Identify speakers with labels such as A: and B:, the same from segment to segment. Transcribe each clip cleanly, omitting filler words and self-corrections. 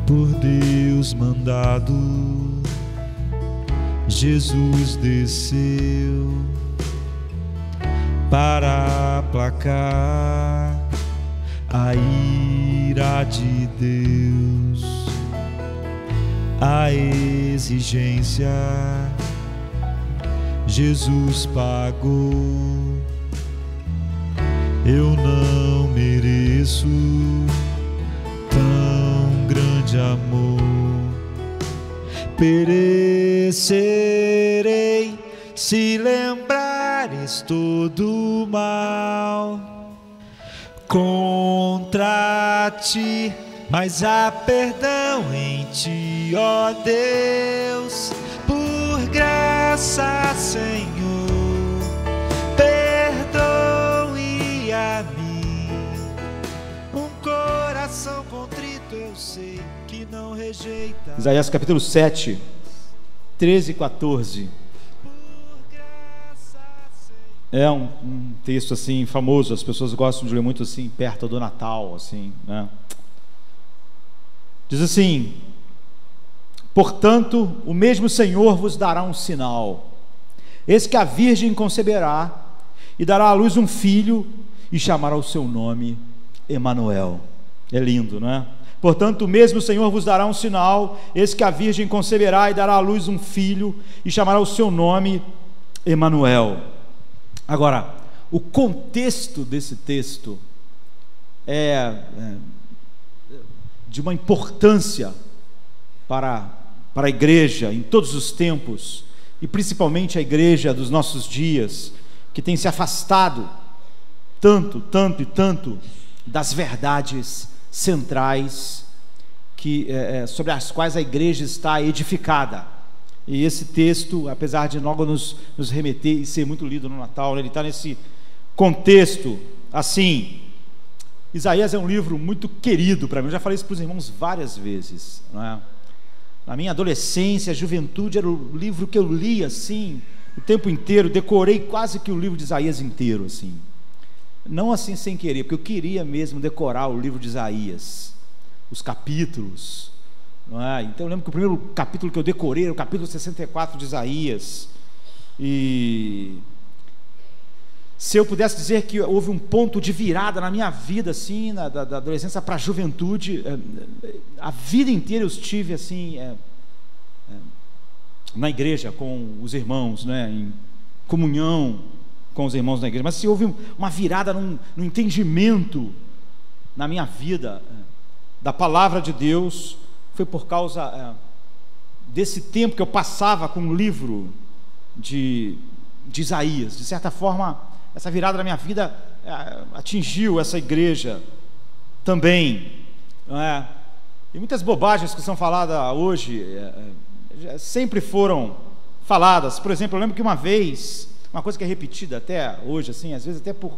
A: Por Deus mandado, Jesus desceu para aplacar a ira de Deus, a exigência Jesus pagou. Eu não mereço tão grande amor. Perecerei se lembrares todo mal contra ti, mas há perdão em ti, ó Deus. Por graça, Senhor, perdoe a mim. Um coração contrito eu sei que não rejeita.
B: Isaías capítulo 7, 13 e 14. É um texto assim famoso, as pessoas gostam de ler muito assim perto do Natal, assim, né? Diz assim: portanto, o mesmo Senhor vos dará um sinal. Eis que a virgem conceberá e dará à luz um filho e chamará o seu nome Emanuel. É lindo, não é? Portanto, o mesmo Senhor vos dará um sinal. Eis que a virgem conceberá e dará à luz um filho e chamará o seu nome Emanuel. Agora, o contexto desse texto é de uma importância para a igreja em todos os tempos, e principalmente a igreja dos nossos dias, que tem se afastado tanto das verdades centrais sobre as quais a igreja está edificada. E esse texto, apesar de logo nos remeter e ser muito lido no Natal, né, ele está nesse contexto assim. Isaías é um livro muito querido para mim, eu já falei isso para os irmãos várias vezes, não é? Na minha adolescência, juventude, era o livro que eu li assim o tempo inteiro, decorei quase que o livro de Isaías inteiro, assim. Não assim sem querer, porque eu queria mesmo decorar o livro de Isaías, os capítulos, não é? Então eu lembro que o primeiro capítulo que eu decorei era o capítulo 64 de Isaías. E se eu pudesse dizer que houve um ponto de virada na minha vida, assim, da adolescência para a juventude, a vida inteira eu estive assim, na igreja com os irmãos, né, em comunhão com os irmãos na igreja. Mas se houve uma virada no entendimento na minha vida da palavra de Deus, foi por causa desse tempo que eu passava com o livro de Isaías. De certa forma, essa virada na minha vida atingiu essa igreja também, não é? E muitas bobagens que são faladas hoje sempre foram faladas. Por exemplo, eu lembro que uma vez, uma coisa que é repetida até hoje, assim, às vezes até por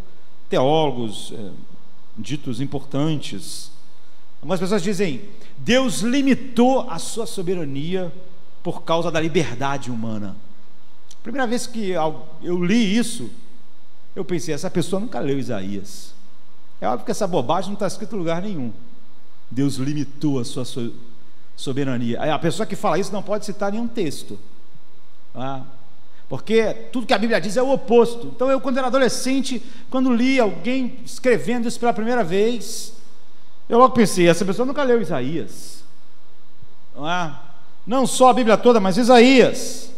B: teólogos ditos importantes, algumas pessoas dizem: Deus limitou a sua soberania por causa da liberdade humana. Primeira vez que eu li isso, eu pensei: essa pessoa nunca leu Isaías. É óbvio que essa bobagem não está escrita em lugar nenhum. Deus limitou a sua soberania. A pessoa que fala isso não pode citar nenhum texto, porque tudo que a Bíblia diz é o oposto. Então eu, quando era adolescente, quando li alguém escrevendo isso pela primeira vez, eu logo pensei: essa pessoa nunca leu Isaías, não só a Bíblia toda, mas Isaías.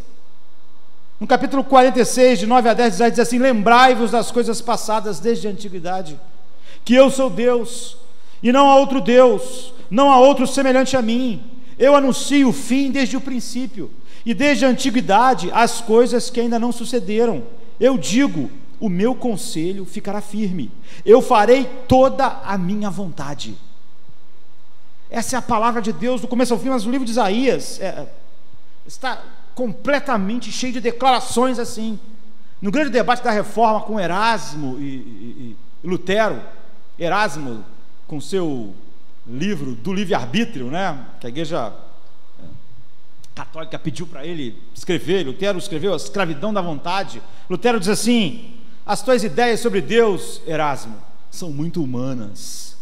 B: No capítulo 46, de 9 a 10, Isaías diz assim: lembrai-vos das coisas passadas desde a antiguidade, que eu sou Deus, e não há outro Deus, não há outro semelhante a mim. Eu anuncio o fim desde o princípio, e desde a antiguidade as coisas que ainda não sucederam. Eu digo: o meu conselho ficará firme, eu farei toda a minha vontade. Essa é a palavra de Deus do começo ao fim. Mas o livro de Isaías está completamente cheio de declarações assim. No grande debate da reforma com Erasmo e Lutero, Erasmo com seu livro do livre-arbítrio, né, que a igreja católica pediu para ele escrever, Lutero escreveu A Escravidão da Vontade. Lutero diz assim: as tuas ideias sobre Deus, Erasmo, são muito humanas,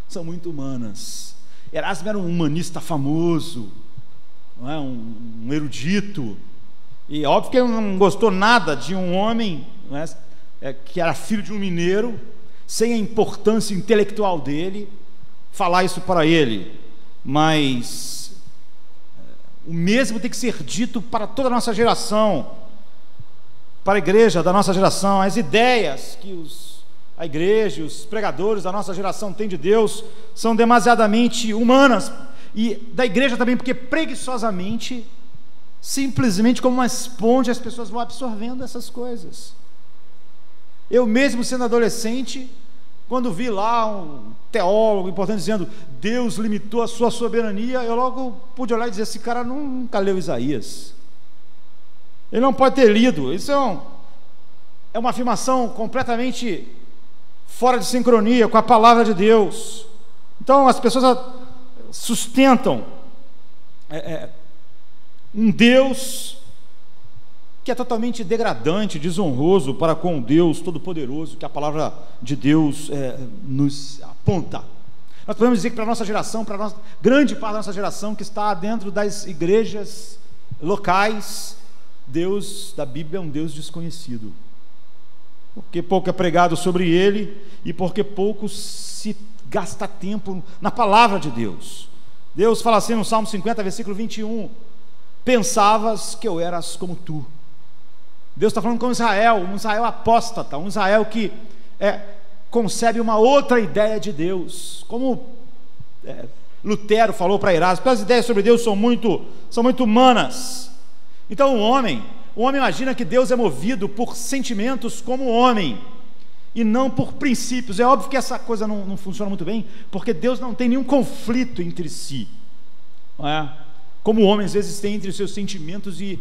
B: são muito humanas. Erasmo era um humanista famoso, não é? um erudito, e óbvio que ele não gostou nada de um homem, não é? Que era filho de um mineiro, sem a importância intelectual dele, falar isso para ele. Mas o mesmo tem que ser dito para toda a nossa geração, para a igreja da nossa geração. As ideias que a igreja, os pregadores da nossa geração têm de Deus são demasiadamente humanas, e da igreja também, porque preguiçosamente, simplesmente como uma esponja, as pessoas vão absorvendo essas coisas. Eu mesmo sendo adolescente, quando vi lá um teólogo importante dizendo Deus limitou a sua soberania, eu logo pude olhar e dizer: esse cara nunca leu Isaías, ele não pode ter lido. Isso é uma afirmação completamente fora de sincronia com a palavra de Deus. Então as pessoas sustentam um Deus que é totalmente degradante, desonroso para com o Deus Todo-Poderoso, que a palavra de Deus nos aponta. Nós podemos dizer que para a nossa geração, para a nossa, grande parte da nossa geração que está dentro das igrejas locais, Deus da Bíblia é um Deus desconhecido, porque pouco é pregado sobre ele e porque pouco se gasta tempo na palavra de Deus. Deus fala assim no Salmo 50, versículo 21: pensavas que eu eras como tu. Deus está falando com Israel, um Israel apóstata, um Israel que concebe uma outra ideia de Deus, como Lutero falou para Erasmo: as ideias sobre Deus são muito humanas. Então o homem imagina que Deus é movido por sentimentos como homem, e não por princípios. É óbvio que essa coisa não funciona muito bem, porque Deus não tem nenhum conflito entre si, não é? Como o homem às vezes tem entre os seus sentimentos e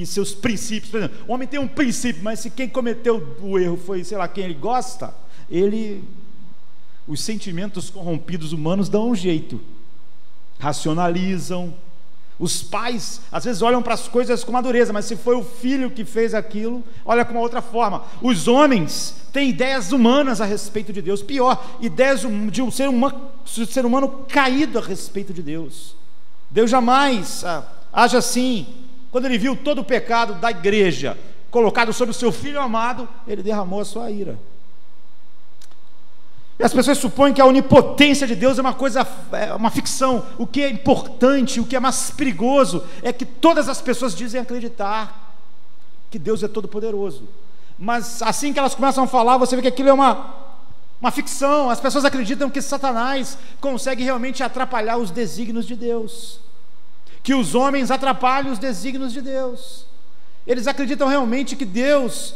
B: seus princípios. Por exemplo, o homem tem um princípio, mas se quem cometeu o erro foi, sei lá, quem ele gosta, os sentimentos corrompidos humanos dão um jeito, racionalizam. Os pais às vezes olham para as coisas com uma dureza, mas se foi o filho que fez aquilo, olha com uma outra forma. Os homens têm ideias humanas a respeito de Deus, pior, ideias de um ser humano caído a respeito de Deus. Deus jamais age assim. Quando ele viu todo o pecado da igreja colocado sobre o seu filho amado, ele derramou a sua ira. E as pessoas supõem que a onipotência de Deus é uma coisa, uma ficção. O que é importante, o que é mais perigoso, é que todas as pessoas dizem acreditar que Deus é todo poderoso, mas assim que elas começam a falar, você vê que aquilo é uma ficção. As pessoas acreditam que Satanás consegue realmente atrapalhar os desígnios de Deus, que os homens atrapalham os desígnios de Deus. Eles acreditam realmente que Deus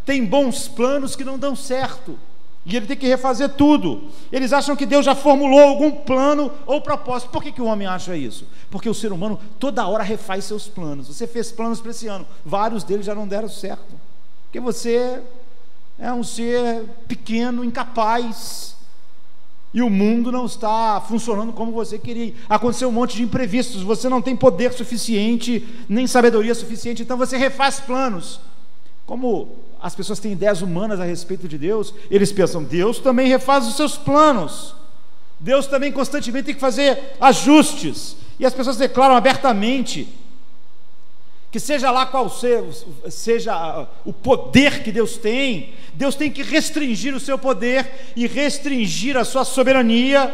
B: tem bons planos que não dão certo, e ele tem que refazer tudo. Eles acham que Deus já formulou algum plano ou propósito. Por que o homem acha isso? Porque o ser humano toda hora refaz seus planos. Você fez planos para esse ano, vários deles já não deram certo, porque você é um ser pequeno, incapaz, e o mundo não está funcionando como você queria. Aconteceu um monte de imprevistos, você não tem poder suficiente, nem sabedoria suficiente, então você refaz planos. Como as pessoas têm ideias humanas a respeito de Deus, eles pensam: Deus também refaz os seus planos, Deus também constantemente tem que fazer ajustes. E as pessoas declaram abertamente que seja lá qual seja o poder que Deus tem que restringir o seu poder e restringir a sua soberania,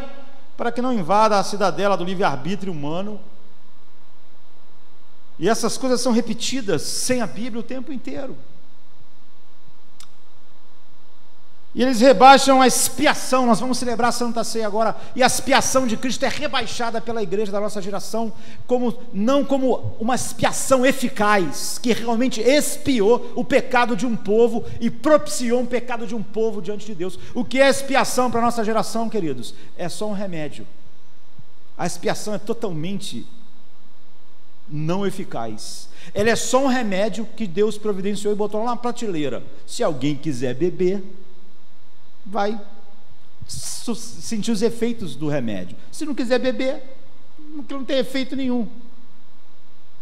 B: para que não invada a cidadela do livre-arbítrio humano. E essas coisas são repetidas sem a Bíblia o tempo inteiro. E eles rebaixam a expiação. Nós vamos celebrar a Santa Ceia agora, e a expiação de Cristo é rebaixada pela igreja da nossa geração não como uma expiação eficaz, que realmente expiou o pecado de um povo e propiciou um pecado de um povo diante de Deus. O que é expiação para a nossa geração, queridos? É só um remédio. A expiação é totalmente não eficaz. Ela é só um remédio que Deus providenciou e botou lá na prateleira. Se alguém quiser beber, vai sentir os efeitos do remédio. Se não quiser beber, não tem efeito nenhum.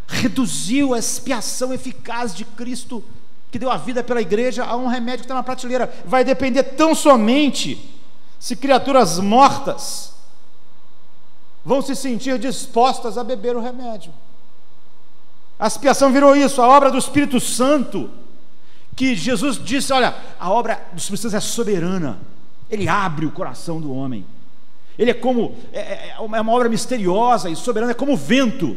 B: Reduziu a expiação eficaz de Cristo, que deu a vida pela igreja, a um remédio que está na prateleira. Vai depender tão somente se criaturas mortas vão se sentir dispostas a beber o remédio. A expiação virou isso, a obra do Espírito Santo, que Jesus disse, olha, a obra do Espírito Santo é soberana, ele abre o coração do homem, ele é como, é uma obra misteriosa e soberana, é como o vento,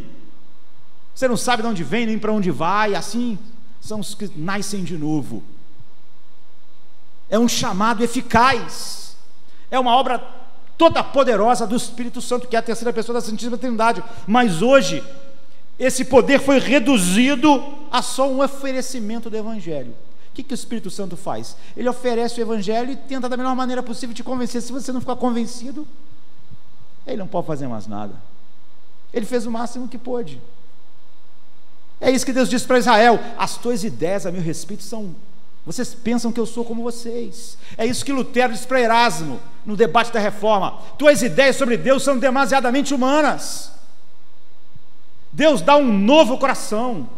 B: você não sabe de onde vem, nem para onde vai, assim são os que nascem de novo. É um chamado eficaz, é uma obra toda poderosa do Espírito Santo, que é a terceira pessoa da Santíssima Trindade, mas hoje, esse poder foi reduzido a só um oferecimento do Evangelho. O que o Espírito Santo faz? Ele oferece o Evangelho e tenta da melhor maneira possível te convencer. Se você não ficar convencido, ele não pode fazer mais nada. Ele fez o máximo que pôde. É isso que Deus disse para Israel: as tuas ideias a meu respeito são... Vocês pensam que eu sou como vocês. É isso que Lutero disse para Erasmo, no debate da Reforma: tuas ideias sobre Deus são demasiadamente humanas. Deus dá um novo coração.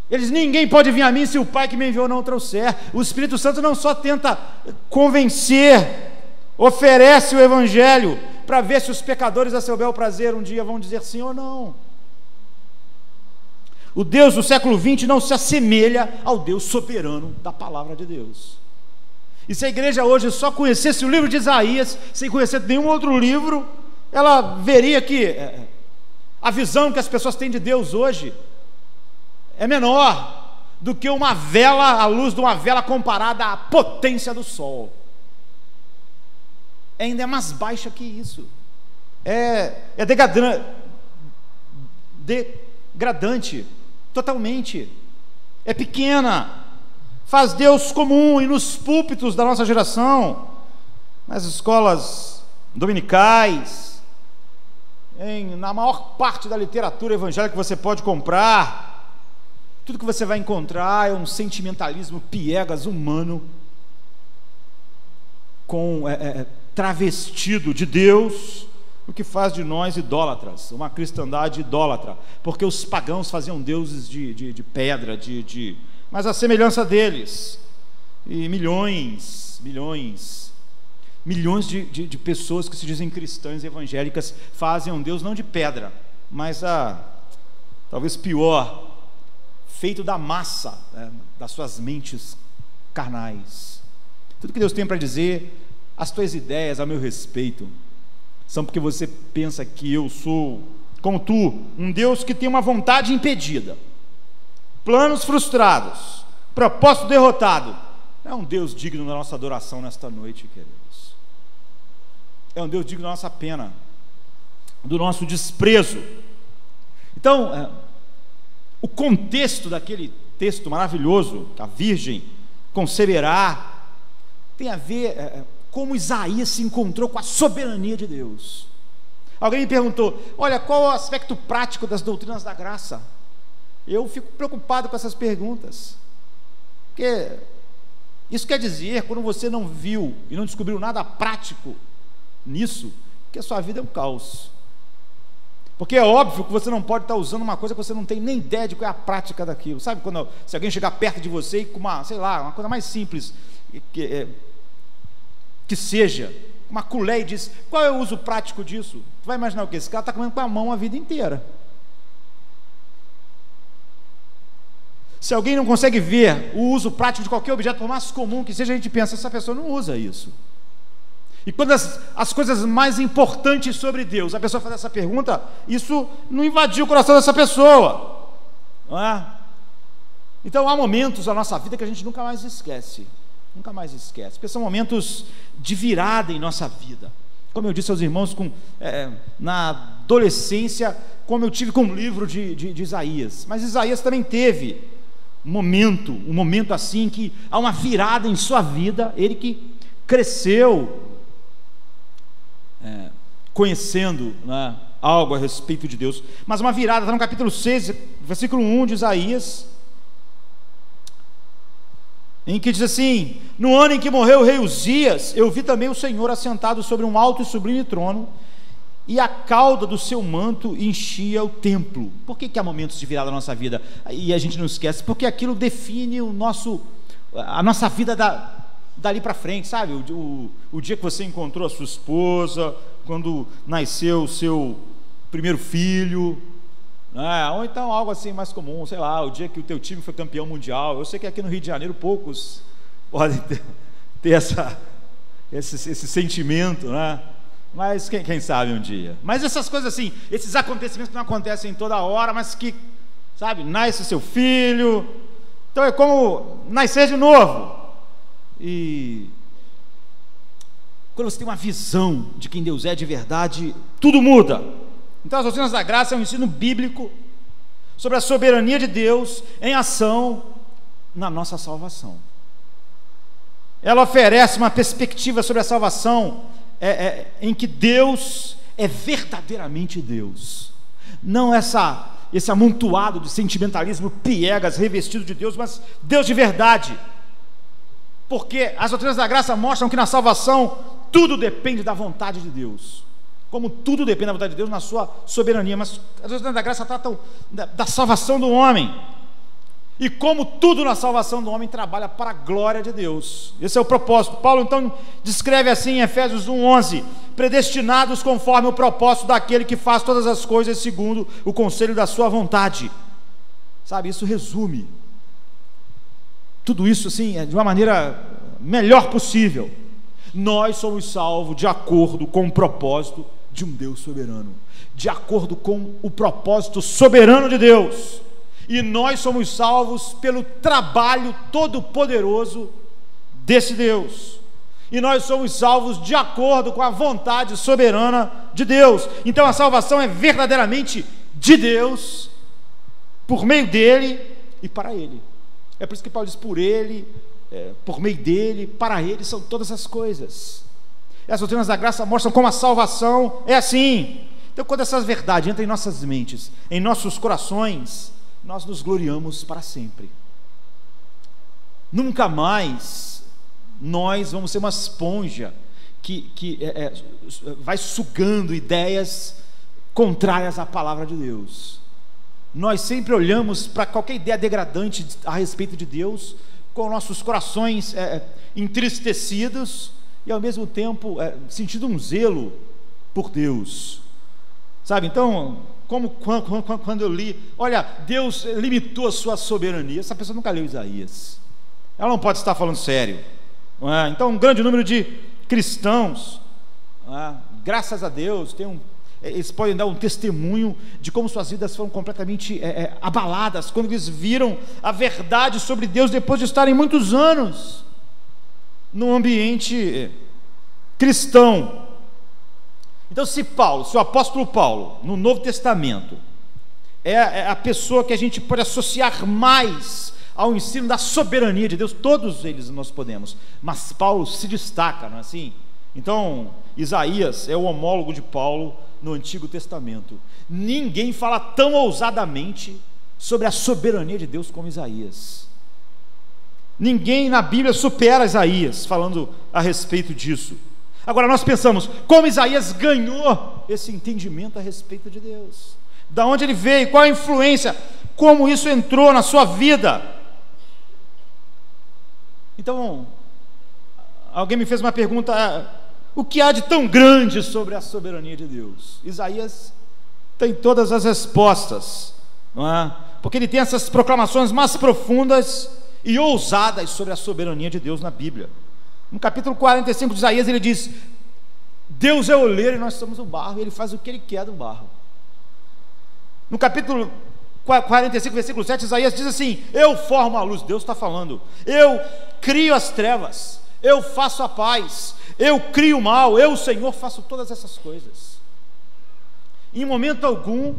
B: Eles: ninguém pode vir a mim se o Pai que me enviou não o trouxer. O Espírito Santo não só tenta convencer, oferece o Evangelho para ver se os pecadores a seu bel prazer um dia vão dizer sim ou não. O Deus do século XX não se assemelha ao Deus soberano da palavra de Deus. E se a igreja hoje só conhecesse o livro de Isaías, sem conhecer nenhum outro livro, ela veria que a visão que as pessoas têm de Deus hoje é menor do que uma vela, a luz de uma vela comparada à potência do sol. Ainda é mais baixa que isso. É degradante, totalmente. É pequena. Faz Deus comum. E nos púlpitos da nossa geração, nas escolas dominicais, na maior parte da literatura evangélica que você pode comprar, tudo que você vai encontrar é um sentimentalismo piegas humano, travestido de Deus, o que faz de nós idólatras, uma cristandade idólatra, porque os pagãos faziam deuses de pedra, mas a semelhança deles, e milhões de pessoas que se dizem cristãs evangélicas fazem um Deus não de pedra, mas talvez pior, feito da massa, das suas mentes carnais. Tudo que Deus tem para dizer: as tuas ideias a meu respeito são porque você pensa que eu sou, como tu, um Deus que tem uma vontade impedida, planos frustrados, propósito derrotado. Não é um Deus digno da nossa adoração nesta noite, queridos. É um Deus digno da nossa pena, do nosso desprezo. Então, o contexto daquele texto maravilhoso, que a Virgem conceberá, tem a ver como Isaías se encontrou com a soberania de Deus. Alguém me perguntou: olha, qual é o aspecto prático das doutrinas da graça? Eu fico preocupado com essas perguntas, porque isso quer dizer, quando você não viu e não descobriu nada prático nisso, que a sua vida é um caos. Porque é óbvio que você não pode estar usando uma coisa que você não tem nem ideia de qual é a prática daquilo. Sabe se alguém chegar perto de você e com uma coisa mais simples que seja, uma colher, e diz: qual é o uso prático disso? Tu vai imaginar o quê? Esse cara está comendo com a mão a vida inteira. Se alguém não consegue ver o uso prático de qualquer objeto, por mais comum que seja, a gente pensa: essa pessoa não usa isso. E quando as coisas mais importantes sobre Deus, a pessoa faz essa pergunta, isso não invadiu o coração dessa pessoa, não é? Então há momentos da nossa vida que a gente nunca mais esquece, porque são momentos de virada em nossa vida. Como eu disse aos irmãos, na adolescência, como eu tive com o livro de Isaías, mas Isaías também teve um momento assim, que há uma virada em sua vida, ele que cresceu conhecendo, né, algo a respeito de Deus, mas uma virada, está no capítulo 6, versículo 1 de Isaías, em que diz assim: no ano em que morreu o rei Uzias, eu vi também o Senhor assentado sobre um alto e sublime trono, e a cauda do seu manto enchia o templo. Por que há momentos de virada na nossa vida? E a gente não esquece, porque aquilo define a nossa vida dali para frente, sabe? O dia que você encontrou a sua esposa, quando nasceu o seu primeiro filho, né? Ou então algo assim mais comum, sei lá, o dia que o teu time foi campeão mundial. Eu sei que aqui no Rio de Janeiro poucos podem ter esse sentimento, né? Mas quem sabe um dia. Mas essas coisas assim, esses acontecimentos que não acontecem toda hora, mas que, sabe, nasce seu filho. Então é como nascer de novo. E quando você tem uma visão de quem Deus é de verdade, tudo muda. Então as doutrinas da graça é um ensino bíblico sobre a soberania de Deus em ação na nossa salvação. Ela oferece uma perspectiva sobre a salvação em que Deus é verdadeiramente Deus, não esse amontoado de sentimentalismo piegas revestido de Deus, mas Deus de verdade, porque as doutrinas da graça mostram que na salvação tudo depende da vontade de Deus, como tudo depende da vontade de Deus na sua soberania, mas as doutrinas da graça tratam da salvação do homem, e como tudo na salvação do homem trabalha para a glória de Deus. Esse é o propósito. Paulo então descreve assim em Efésios 1:11: predestinados conforme o propósito daquele que faz todas as coisas segundo o conselho da sua vontade. Sabe, isso resume tudo isso assim, de uma maneira melhor possível. Nós somos salvos de acordo com o propósito de um Deus soberano, de acordo com o propósito soberano de Deus. E nós somos salvos pelo trabalho todo-poderoso desse Deus. E nós somos salvos de acordo com a vontade soberana de Deus. Então a salvação é verdadeiramente de Deus, por meio dele e para ele. É por isso que Paulo diz: por ele, por meio dele, para ele são todas as coisas. E as doutrinas da graça mostram como a salvação é assim. Então, quando essas verdades entram em nossas mentes, em nossos corações, nós nos gloriamos para sempre. Nunca mais nós vamos ser uma esponja que vai sugando ideias contrárias à palavra de Deus. Nós sempre olhamos para qualquer ideia degradante a respeito de Deus com nossos corações entristecidos e ao mesmo tempo sentindo um zelo por Deus, sabe? Então, como quando eu li, olha, Deus limitou a sua soberania. Essa pessoa nunca leu Isaías, ela não pode estar falando sério, não é? Então um grande número de cristãos, graças a Deus, eles podem dar um testemunho de como suas vidas foram completamente abaladas quando eles viram a verdade sobre Deus depois de estarem muitos anos num ambiente cristão. Então, se o apóstolo Paulo, no Novo Testamento, é a pessoa que a gente pode associar mais ao ensino da soberania de Deus, todos eles nós podemos, mas Paulo se destaca, não é assim? Então, Isaías é o homólogo de Paulo no Antigo Testamento. Ninguém fala tão ousadamente sobre a soberania de Deus como Isaías. Ninguém na Bíblia supera Isaías falando a respeito disso. Agora nós pensamos, como Isaías ganhou esse entendimento a respeito de Deus? Da onde ele veio? Qual a influência? Como isso entrou na sua vida? Então, alguém me fez uma pergunta: o que há de tão grande sobre a soberania de Deus? Isaías tem todas as respostas, não é? Porque ele tem essas proclamações mais profundas e ousadas sobre a soberania de Deus na Bíblia. No capítulo 45 de Isaías ele diz: Deus é o oleiro e nós somos o barro, e Ele faz o que Ele quer do barro. No capítulo 45, versículo 7, Isaías diz assim: eu formo a luz. Deus está falando: eu crio as trevas, eu faço a paz, eu crio o mal, eu, Senhor, faço todas essas coisas. Em momento algum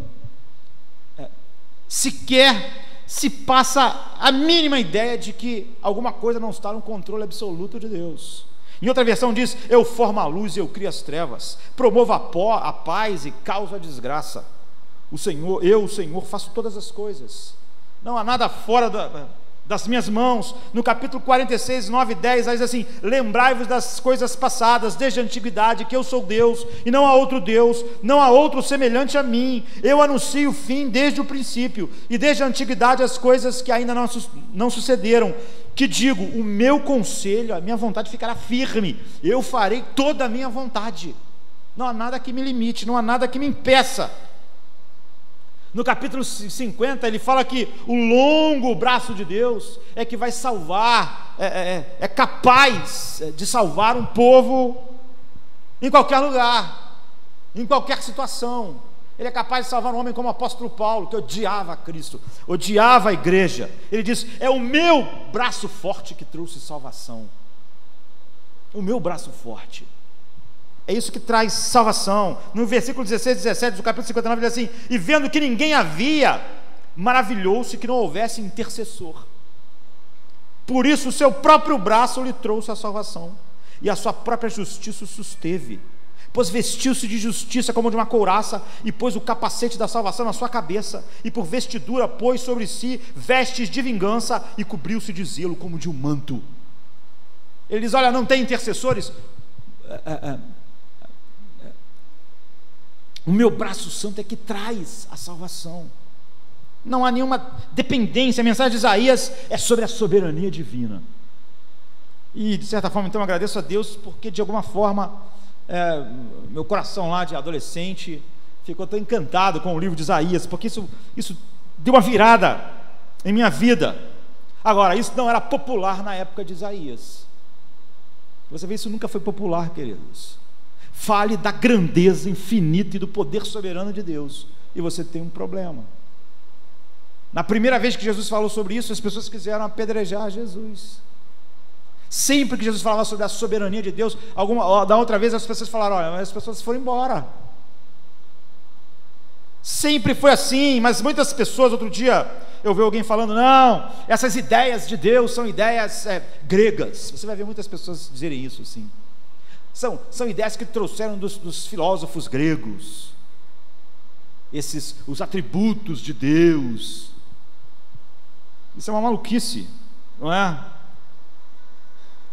B: sequer se passa a mínima ideia de que alguma coisa não está no controle absoluto de Deus. Em outra versão diz: eu formo a luz e eu crio as trevas, promovo a paz e causo a desgraça. O Senhor, faço todas as coisas, não há nada fora das minhas mãos. No capítulo 46, 9 e 10, diz assim: lembrai-vos das coisas passadas desde a antiguidade, que eu sou Deus e não há outro Deus, não há outro semelhante a mim. Eu anuncio o fim desde o princípio, e desde a antiguidade as coisas que ainda não sucederam, que digo: o meu conselho, a minha vontade ficará firme, eu farei toda a minha vontade. Não há nada que me limite, não há nada que me impeça. No capítulo 50, ele fala que o longo braço de Deus é que vai salvar, é capaz de salvar um povo em qualquer lugar, em qualquer situação. Ele é capaz de salvar um homem como o apóstolo Paulo, que odiava Cristo, odiava a igreja. Ele diz: é o meu braço forte que trouxe salvação. O meu braço forte. É isso que traz salvação. No versículo 16 e 17 do capítulo 59, ele diz assim: e vendo que ninguém havia, maravilhou-se que não houvesse intercessor. Por isso o seu próprio braço lhe trouxe a salvação, e a sua própria justiça o susteve. Pois vestiu-se de justiça como de uma couraça, e pôs o capacete da salvação na sua cabeça, e por vestidura pôs sobre si vestes de vingança, e cobriu-se de zelo como de um manto. Ele diz: olha, não tem intercessores? O meu braço santo é que traz a salvação. Não há nenhuma dependência. A mensagem de Isaías é sobre a soberania divina. E de certa forma, então, eu agradeço a Deus, porque de alguma forma meu coração lá de adolescente ficou tão encantado com o livro de Isaías, porque isso deu uma virada em minha vida. Agora, isso não era popular na época de Isaías. Você vê, isso nunca foi popular, queridos. Fale da grandeza infinita e do poder soberano de Deus, e você tem um problema. Na primeira vez que Jesus falou sobre isso, as pessoas quiseram apedrejar Jesus. Sempre que Jesus falava sobre a soberania de Deus, da outra vez as pessoas falaram: olha, as pessoas foram embora. Sempre foi assim. Mas muitas pessoas, outro dia eu vi alguém falando: não, essas ideias de Deus são ideias gregas. Você vai ver muitas pessoas dizerem isso assim. São ideias que trouxeram dos filósofos gregos, os atributos de Deus. Isso é uma maluquice, não é?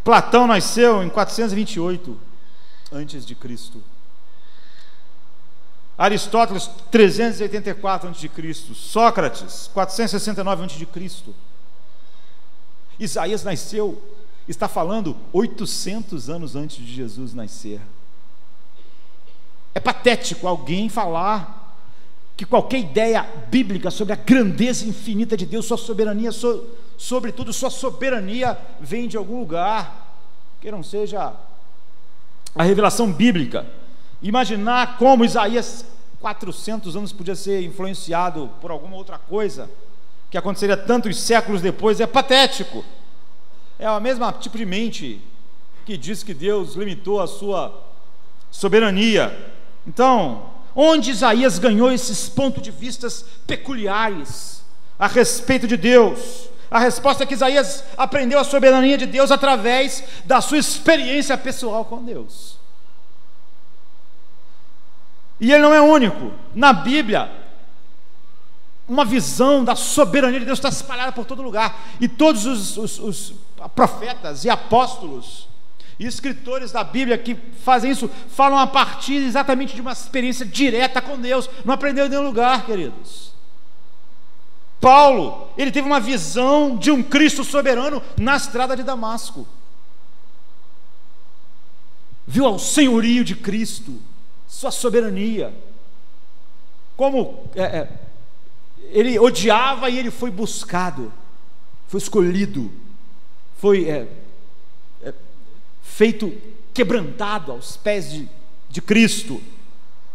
B: Platão nasceu em 428 antes de Cristo. Aristóteles 384 antes de Cristo. Sócrates 469 antes de Cristo. Isaías está falando 800 anos antes de Jesus nascer. É patético alguém falar que qualquer ideia bíblica sobre a grandeza infinita de Deus, sua soberania, sobretudo sua soberania, vem de algum lugar que não seja a revelação bíblica. Imaginar como Isaías 400 anos podia ser influenciado por alguma outra coisa que aconteceria tantos séculos depois é patético. É o mesmo tipo de mente que diz que Deus limitou a sua soberania. Então, onde Isaías ganhou esses pontos de vistas peculiares a respeito de Deus? A resposta é que Isaías aprendeu a soberania de Deus através da sua experiência pessoal com Deus. E ele não é único. Na Bíblia, uma visão da soberania de Deus está espalhada por todo lugar. E todos os profetas e apóstolos e escritores da Bíblia que fazem isso, falam a partir exatamente de uma experiência direta com Deus. Não aprendeu em nenhum lugar, queridos. Paulo, ele teve uma visão de um Cristo soberano na estrada de Damasco. Viu o senhorio de Cristo, sua soberania, como ele odiava e ele foi buscado, foi escolhido, foi feito quebrantado aos pés de Cristo.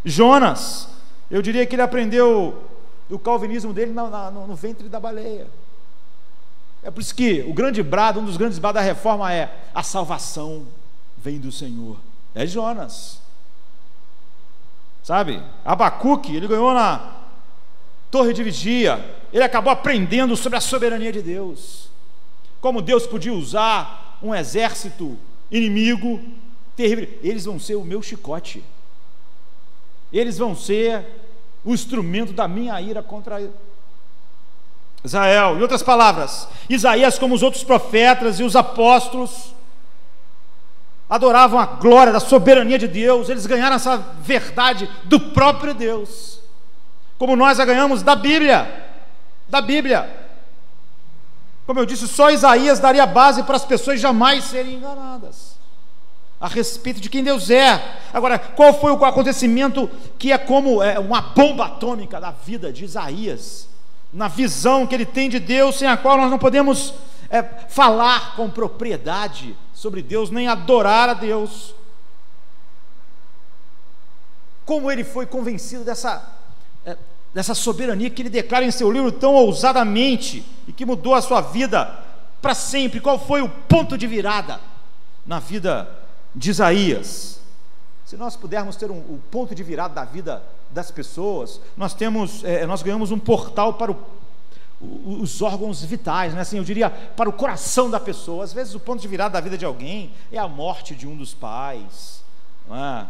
B: Jonas, eu diria que ele aprendeu o calvinismo dele no ventre da baleia. É por isso que um dos grandes brados da reforma é: a salvação vem do Senhor. É Jonas, sabe? Abacuque, ele ganhou na torre de vigia, ele acabou aprendendo sobre a soberania de Deus, como Deus podia usar um exército inimigo terrível. Eles vão ser o meu chicote, eles vão ser o instrumento da minha ira contra Israel. Em outras palavras, Isaías, como os outros profetas e os apóstolos, adoravam a glória da soberania de Deus. Eles ganharam essa verdade do próprio Deus, como nós a ganhamos da Bíblia. Como eu disse, só Isaías daria base para as pessoas jamais serem enganadas. a respeito de quem Deus é. Agora, qual foi o acontecimento que é como uma bomba atômica da vida de Isaías, na visão que ele tem de Deus, sem a qual nós não podemos falar com propriedade sobre Deus, nem adorar a Deus? Como ele foi convencido dessa soberania que ele declara em seu livro tão ousadamente e que mudou a sua vida para sempre? Qual foi o ponto de virada na vida de Isaías? Se nós pudermos ter um ponto de virada da vida das pessoas, nós ganhamos um portal para os órgãos vitais, né? Assim, eu diria, para o coração da pessoa. Às vezes o ponto de virada da vida de alguém é a morte de um dos pais, não é?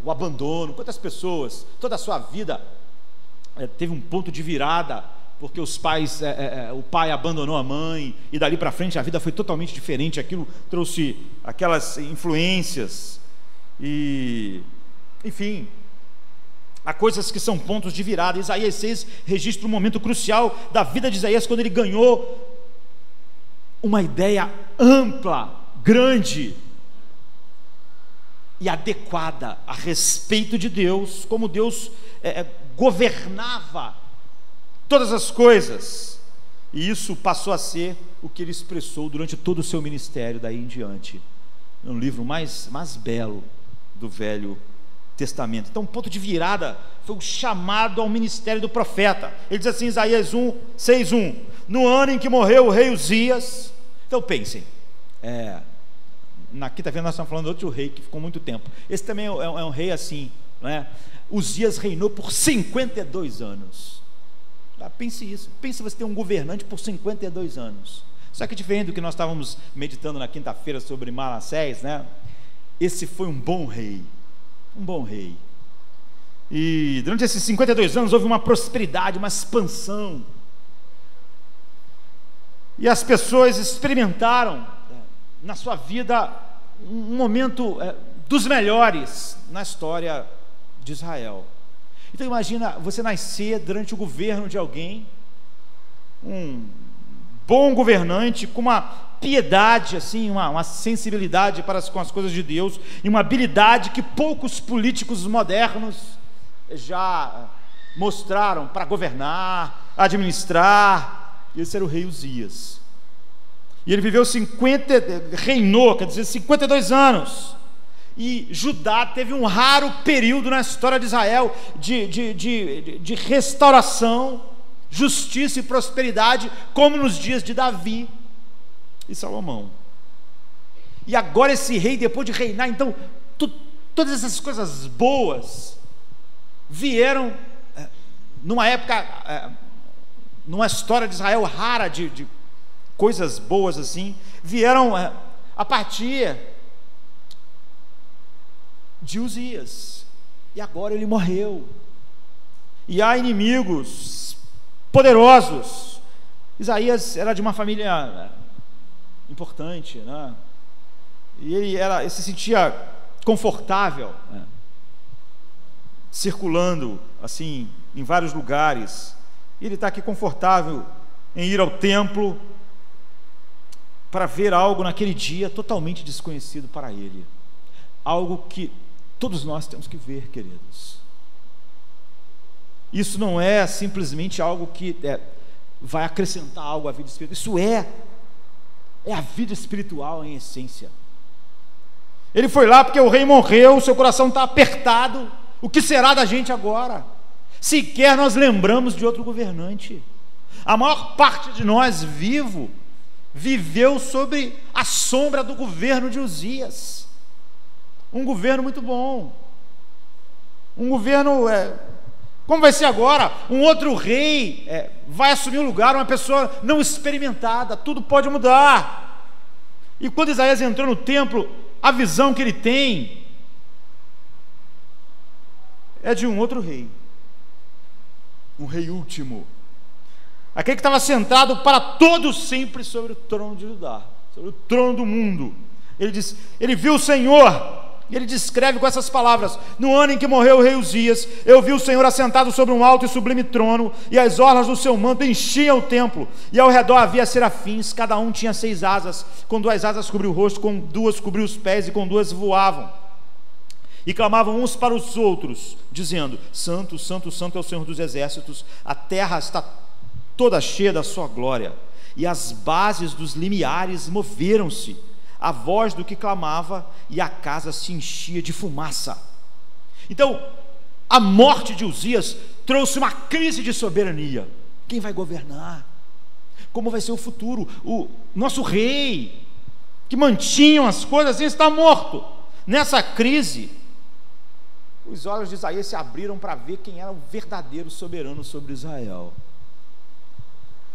B: O abandono. Quantas pessoas, toda a sua vida teve um ponto de virada porque os pais, o pai abandonou a mãe, e dali para frente a vida foi totalmente diferente. Aquilo trouxe aquelas influências, e enfim, há coisas que são pontos de virada. Isaías 6 registra um momento crucial da vida de Isaías, quando ele ganhou uma ideia ampla, grande e adequada a respeito de Deus, como Deus governava todas as coisas, e isso passou a ser o que ele expressou durante todo o seu ministério daí em diante, no livro mais belo do Velho Testamento. Então, o ponto de virada foi o chamado ao ministério do profeta. Ele diz assim, Isaías 6:1: no ano em que morreu o rei Uzias. Então pensem, na quinta-feira nós estamos falando de outro rei que ficou muito tempo. Esse também é um rei assim, não é? Uzias reinou por 52 anos. Pense isso, pense você ter um governante por 52 anos. Só que diferente do que nós estávamos meditando na quinta-feira sobre Manassés, né? Esse foi um bom rei, e durante esses 52 anos houve uma prosperidade, uma expansão, e as pessoas experimentaram na sua vida um momento dos melhores na história de Israel. Então imagina você nascer durante o governo de alguém, um bom governante, com uma piedade, assim, uma sensibilidade com as coisas de Deus, e uma habilidade que poucos políticos modernos já mostraram para governar, administrar. Esse era o rei Uzias, e ele viveu 52 anos, e Judá teve um raro período na história de Israel de restauração, justiça e prosperidade, como nos dias de Davi e Salomão. E agora esse rei, depois de reinar, então todas essas coisas boas vieram numa época, numa história de Israel rara de coisas boas assim, vieram a partir de Uzias, e agora ele morreu, e há inimigos poderosos. Isaías era de uma família importante, né? E ele se sentia confortável, né? Circulando assim em vários lugares, e ele está aqui confortável em ir ao templo para ver algo naquele dia totalmente desconhecido para ele, algo que todos nós temos que ver, queridos. Isso não é simplesmente algo que vai acrescentar algo à vida espiritual. Isso é a vida espiritual em essência. Ele foi lá porque o rei morreu, o seu coração está apertado. O que será da gente agora? Sequer nós lembramos de outro governante. A maior parte de nós viveu sob a sombra do governo de Uzias. Um governo muito bom, um governo, como vai ser agora? Um outro rei vai assumir o lugar, uma pessoa não experimentada. Tudo pode mudar. E quando Isaías entrou no templo, a visão que ele tem é de um outro rei, um rei último, aquele que estava sentado para todo sempre sobre o trono de Judá, sobre o trono do mundo. Ele diz, ele viu o Senhor E ele descreve com essas palavras: no ano em que morreu o rei Uzias, eu vi o Senhor assentado sobre um alto e sublime trono, e as orlas do seu manto enchiam o templo, e ao redor havia serafins, cada um tinha 6 asas, com 2 asas cobriu o rosto, com 2 cobriu os pés, e com 2 voavam, e clamavam uns para os outros, dizendo: Santo, Santo, Santo é o Senhor dos exércitos, a terra está toda cheia da sua glória. E as bases dos limiares moveram-se, a voz do que clamava, e a casa se enchia de fumaça. Então, a morte de Uzias trouxe uma crise de soberania. Quem vai governar? Como vai ser o futuro? O nosso rei, que mantinha as coisas assim, está morto. Nessa crise, os olhos de Isaías se abriram para ver quem era o verdadeiro soberano sobre Israel,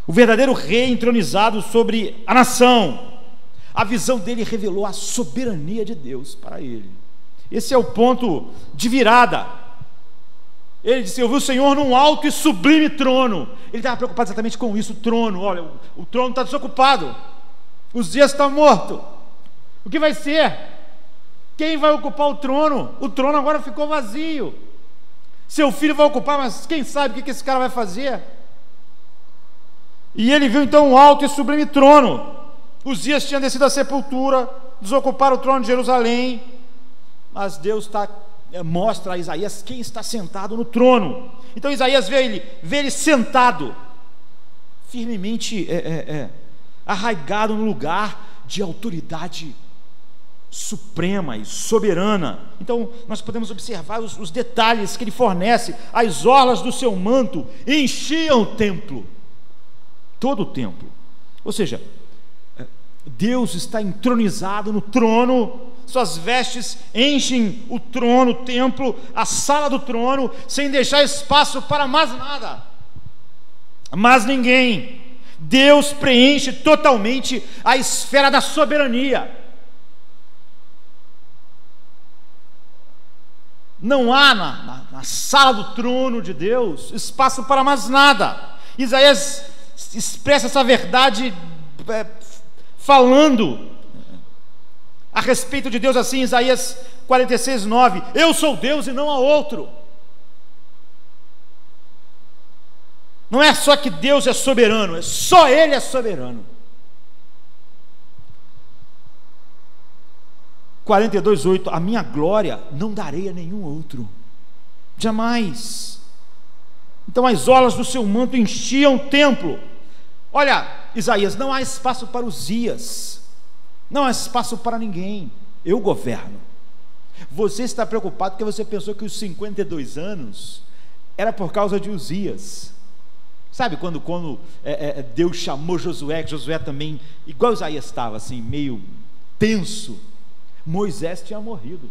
B: o verdadeiro rei entronizado sobre a nação. A visão dele revelou a soberania de Deus para ele. Esse é o ponto de virada. Ele disse: eu vi o Senhor num alto e sublime trono. Ele estava preocupado exatamente com isso, o trono. Olha, o trono está desocupado, Uzias está morto, o que vai ser? Quem vai ocupar o trono? O trono agora ficou vazio. Seu filho vai ocupar, mas quem sabe o que esse cara vai fazer? E ele viu então um alto e sublime trono. Uzias tinha descido à sepultura, desocuparam o trono de Jerusalém, mas Deus mostra a Isaías quem está sentado no trono. Então Isaías vê ele sentado, firmemente arraigado no lugar de autoridade suprema e soberana. Então nós podemos observar os detalhes que ele fornece. As orlas do seu manto enchiam o templo, todo o templo. Ou seja, Deus está entronizado no trono, suas vestes enchem o trono, o templo, a sala do trono, sem deixar espaço para mais nada, mais ninguém. Deus preenche totalmente a esfera da soberania. Não há na sala do trono de Deus espaço para mais nada. Isaías expressa essa verdade falando a respeito de Deus assim, Isaías 46:9: eu sou Deus e não há outro. Não é só que Deus é soberano, só Ele é soberano. 42:8: a minha glória não darei a nenhum outro, jamais. Então as orlas do seu manto enchiam o templo. Olha, Isaías, não há espaço para Uzias, não há espaço para ninguém, eu governo. Você está preocupado porque você pensou que os 52 anos era por causa de Uzias. Sabe quando Deus chamou Josué, que Josué também, igual Isaías estava assim, meio tenso. Moisés tinha morrido,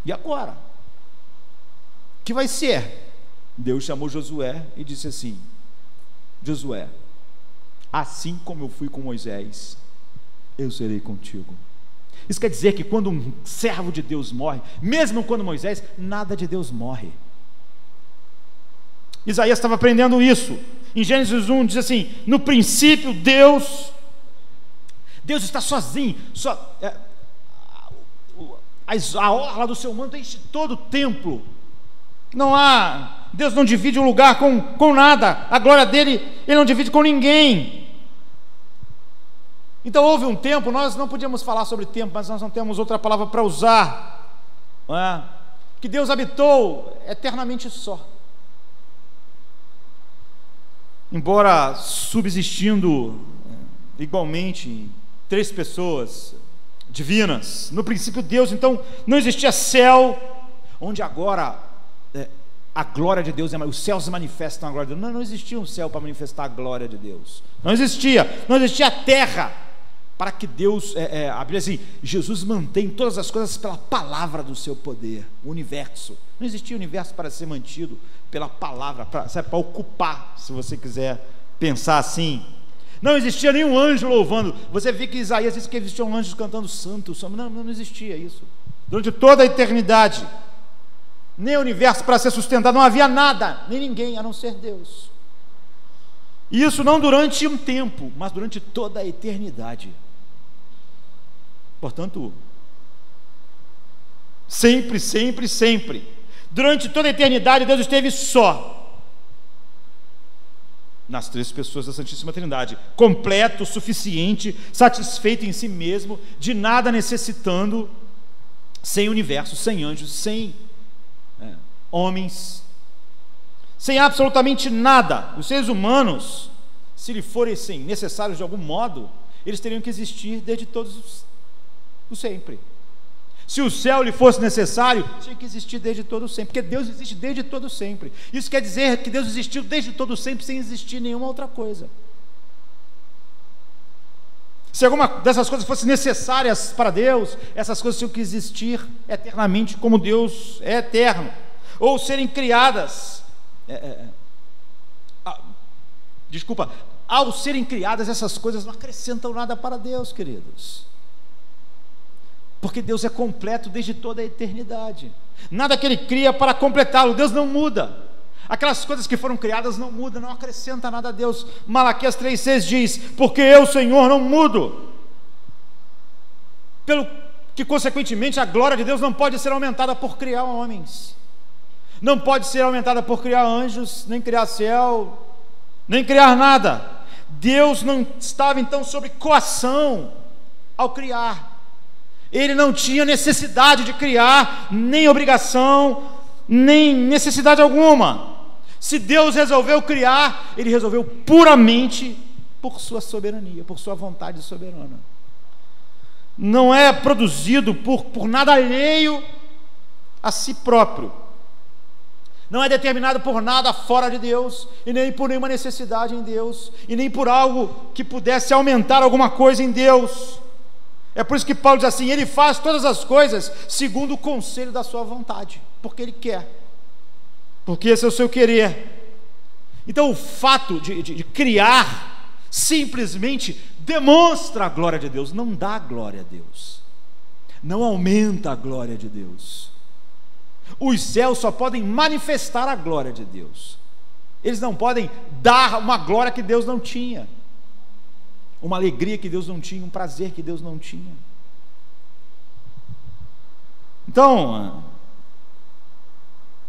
B: e agora? O que vai ser? Deus chamou Josué e disse assim: Josué, assim como eu fui com Moisés, eu serei contigo. Isso quer dizer que quando um servo de Deus morre, mesmo quando Moisés, nada de Deus morre. Isaías estava aprendendo isso. Em Gênesis 1 diz assim: no princípio Deus está sozinho, a orla do seu manto enche todo o templo. Deus não divide o lugar com nada. A glória dele, Ele não divide com ninguém. Então houve um tempo, nós não podíamos falar sobre tempo, mas nós não temos outra palavra para usar, não é? Que Deus habitou eternamente só, embora subsistindo igualmente 3 pessoas divinas. No princípio Deus, então não existia céu, onde agora a glória de Deus, os céus manifestam a glória de Deus. Não existia um céu para manifestar a glória de Deus, não existia a terra para que Deus, a Bíblia diz assim, Jesus mantém todas as coisas pela palavra do seu poder. O universo, não existia universo para ser mantido pela palavra, para ocupar, se você quiser pensar assim. Não existia nenhum anjo louvando. Você vê que Isaías disse que existiam anjos cantando santo, não existia isso durante toda a eternidade. Nem universo para ser sustentado, não havia nada, nem ninguém a não ser Deus. E isso não durante um tempo, mas durante toda a eternidade. Portanto, Sempre, sempre, sempre. Durante toda a eternidade, Deus esteve só. Nas três pessoas da Santíssima Trindade, completo, suficiente, satisfeito em si mesmo, de nada necessitando, sem universo, sem anjos, sem homens, sem absolutamente nada. Os seres humanos, se lhe forem necessários de algum modo, eles teriam que existir desde todos o sempre. Se o céu lhe fosse necessário, tinha que existir desde todo sempre, porque Deus existe desde todo sempre. Isso quer dizer que Deus existiu desde todo sempre, sem existir nenhuma outra coisa. Se alguma dessas coisas fossem necessárias para Deus, essas coisas tinham que existir eternamente, como Deus é eterno, ou serem criadas. Ao serem criadas, essas coisas não acrescentam nada para Deus, queridos. Porque Deus é completo desde toda a eternidade. Nada que Ele cria para completá-lo. Deus não muda. Aquelas coisas que foram criadas não mudam, não acrescenta nada a Deus. Malaquias 3,6 diz: porque eu, Senhor, não mudo. Pelo que, consequentemente, a glória de Deus não pode ser aumentada por criar homens. Não pode ser aumentada por criar anjos, nem criar céu, nem criar nada. Deus não estava, então, sob coação ao criar. Ele não tinha necessidade de criar, nem obrigação, nem necessidade alguma. Se Deus resolveu criar, Ele resolveu puramente por sua soberania, por sua vontade soberana. Não é produzido por nada alheio a si próprio. Não é determinado por nada fora de Deus, e nem por nenhuma necessidade em Deus, e nem por algo que pudesse aumentar alguma coisa em Deus. É por isso que Paulo diz assim: Ele faz todas as coisas segundo o conselho da sua vontade, porque Ele quer, porque esse é o seu querer. Então o fato de criar simplesmente demonstra a glória de Deus, não dá glória a Deus, não aumenta a glória de Deus. Os céus só podem manifestar a glória de Deus, eles não podem dar uma glória que Deus não tinha, uma alegria que Deus não tinha, um prazer que Deus não tinha. Então,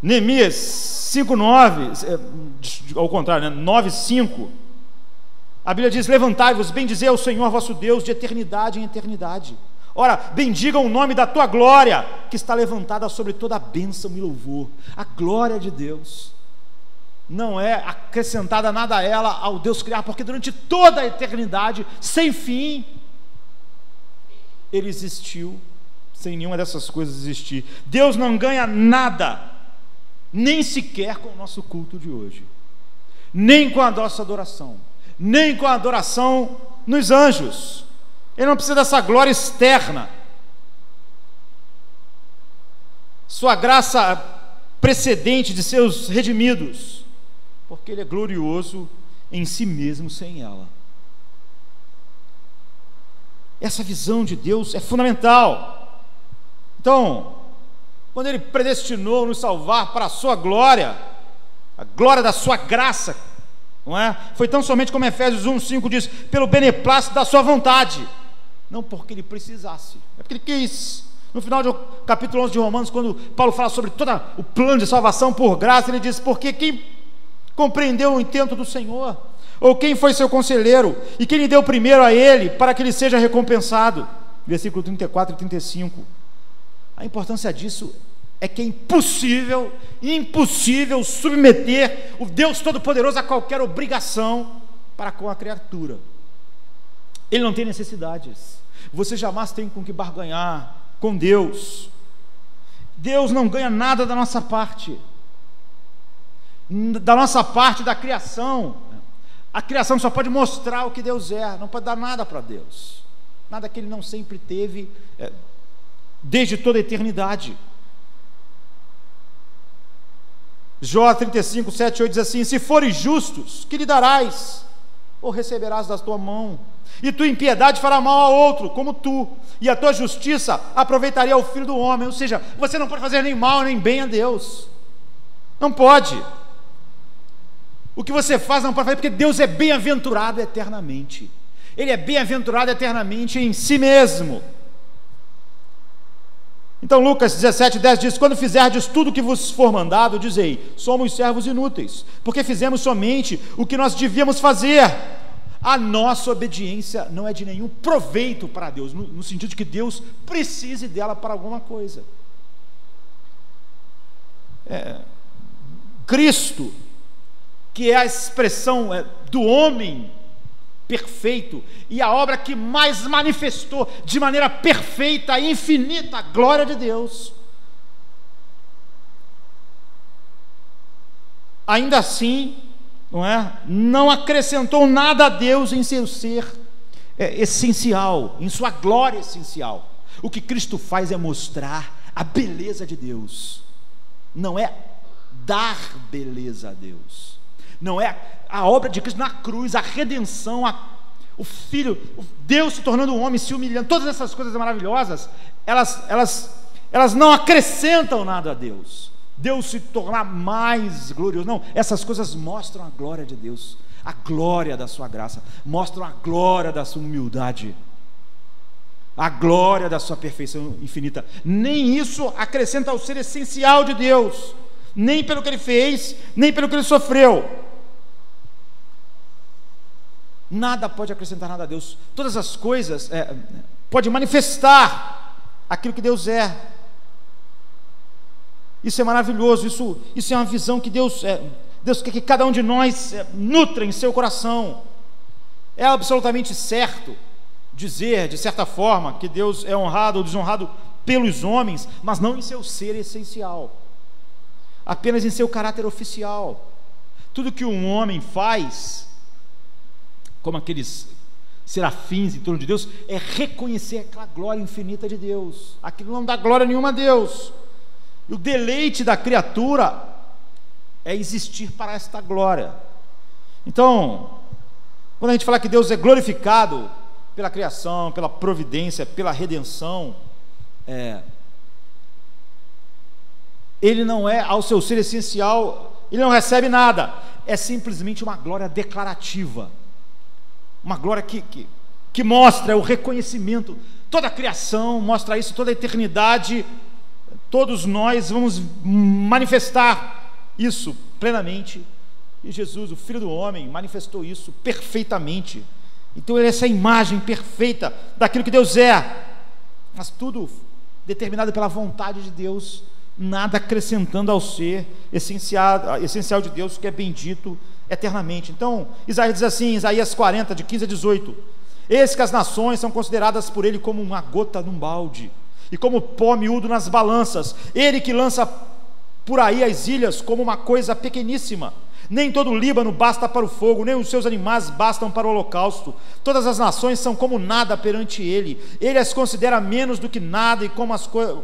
B: Neemias 5:9, ao contrário, 9:5, a Bíblia diz: levantai-vos, bendizei ao Senhor vosso Deus de eternidade em eternidade. Ora, bendigam o nome da tua glória, que está levantada sobre toda a bênção e louvor. A glória de Deus não é acrescentada nada a ela ao Deus criar, porque durante toda a eternidade, sem fim, Ele existiu, sem nenhuma dessas coisas existir. Deus não ganha nada, nem sequer com o nosso culto de hoje, nem com a nossa adoração, nem com a adoração nos anjos. Ele não precisa dessa glória externa. Sua graça precedente de seus redimidos, porque Ele é glorioso em si mesmo, sem ela. Essa visão de Deus é fundamental. Então, quando Ele predestinou nos salvar para a sua glória, a glória da sua graça, não é? Foi tão somente como Efésios 1:5 diz: pelo beneplácito da sua vontade, não porque Ele precisasse, é porque Ele quis. No final do capítulo 11 de Romanos, quando Paulo fala sobre todo o plano de salvação por graça, ele diz: porque quem compreendeu o intento do Senhor, ou quem foi seu conselheiro, e quem lhe deu primeiro a Ele, para que Ele seja recompensado. Versículo 34 e 35. A importância disso é que é impossível submeter o Deus Todo-Poderoso a qualquer obrigação para com a criatura. Ele não tem necessidades. Você jamais tem com que barganhar com Deus. Deus não ganha nada da nossa parte. Da nossa parte da criação. A criação só pode mostrar o que Deus é, não pode dar nada para Deus. Nada que Ele não sempre teve desde toda a eternidade. Jó 35, 7 e 8 diz assim: se fores justos, que lhe darás? Ou receberás da tua mão? E tua impiedade fará mal a outro, como tu, e a tua justiça aproveitaria o filho do homem. Ou seja, você não pode fazer nem mal nem bem a Deus, não pode. O que você faz não pode fazer, porque Deus é bem-aventurado eternamente. Ele é bem-aventurado eternamente em si mesmo. Então Lucas 17:10 diz: quando fizerdes tudo o que vos for mandado, dizei, somos servos inúteis, porque fizemos somente o que nós devíamos fazer. A nossa obediência não é de nenhum proveito para Deus, no sentido de que Deus precise dela para alguma coisa. Cristo, que é a expressão do homem perfeito, e a obra que mais manifestou de maneira perfeita e infinita a glória de Deus, ainda assim, não acrescentou nada a Deus em seu ser essencial, em sua glória essencial. O que Cristo faz é mostrar a beleza de Deus, não é dar beleza a Deus, não é a obra de Cristo na cruz, a redenção, o Filho, Deus se tornando um homem, se humilhando, todas essas coisas maravilhosas, elas não acrescentam nada a Deus. Deus se tornar mais glorioso, não, essas coisas mostram a glória de Deus, a glória da sua graça, mostram a glória da sua humildade, a glória da sua perfeição infinita. Nem isso acrescenta ao ser essencial de Deus, nem pelo que ele fez, nem pelo que ele sofreu. Nada pode acrescentar nada a Deus. Todas as coisas podem manifestar aquilo que Deus é. Isso é maravilhoso, isso é uma visão que Deus quer que cada um de nós nutra em seu coração. É absolutamente certo dizer, de certa forma, que Deus é honrado ou desonrado pelos homens, mas não em seu ser essencial, apenas em seu caráter oficial. Tudo que um homem faz, como aqueles serafins em torno de Deus, é reconhecer aquela glória infinita de Deus. Aquilo não dá glória nenhuma a Deus. E o deleite da criatura é existir para esta glória. Então, quando a gente fala que Deus é glorificado pela criação, pela providência, pela redenção, ele não é ao seu ser essencial, ele não recebe nada, é simplesmente uma glória declarativa, uma glória que mostra o reconhecimento. Toda a criação mostra isso, toda a eternidade, todos nós vamos manifestar isso plenamente, e Jesus, o Filho do Homem, manifestou isso perfeitamente. Então ele é essa imagem perfeita daquilo que Deus é, mas tudo determinado pela vontade de Deus, nada acrescentando ao ser essencial de Deus, que é bendito eternamente. Então Isaías diz assim, Isaías 40, de 15 a 18: eis que as nações são consideradas por ele como uma gota num balde, e como pó miúdo nas balanças. Ele que lança por aí as ilhas como uma coisa pequeníssima. Nem todo o Líbano basta para o fogo, nem os seus animais bastam para o holocausto. Todas as nações são como nada perante ele. Ele as considera menos do que nada e como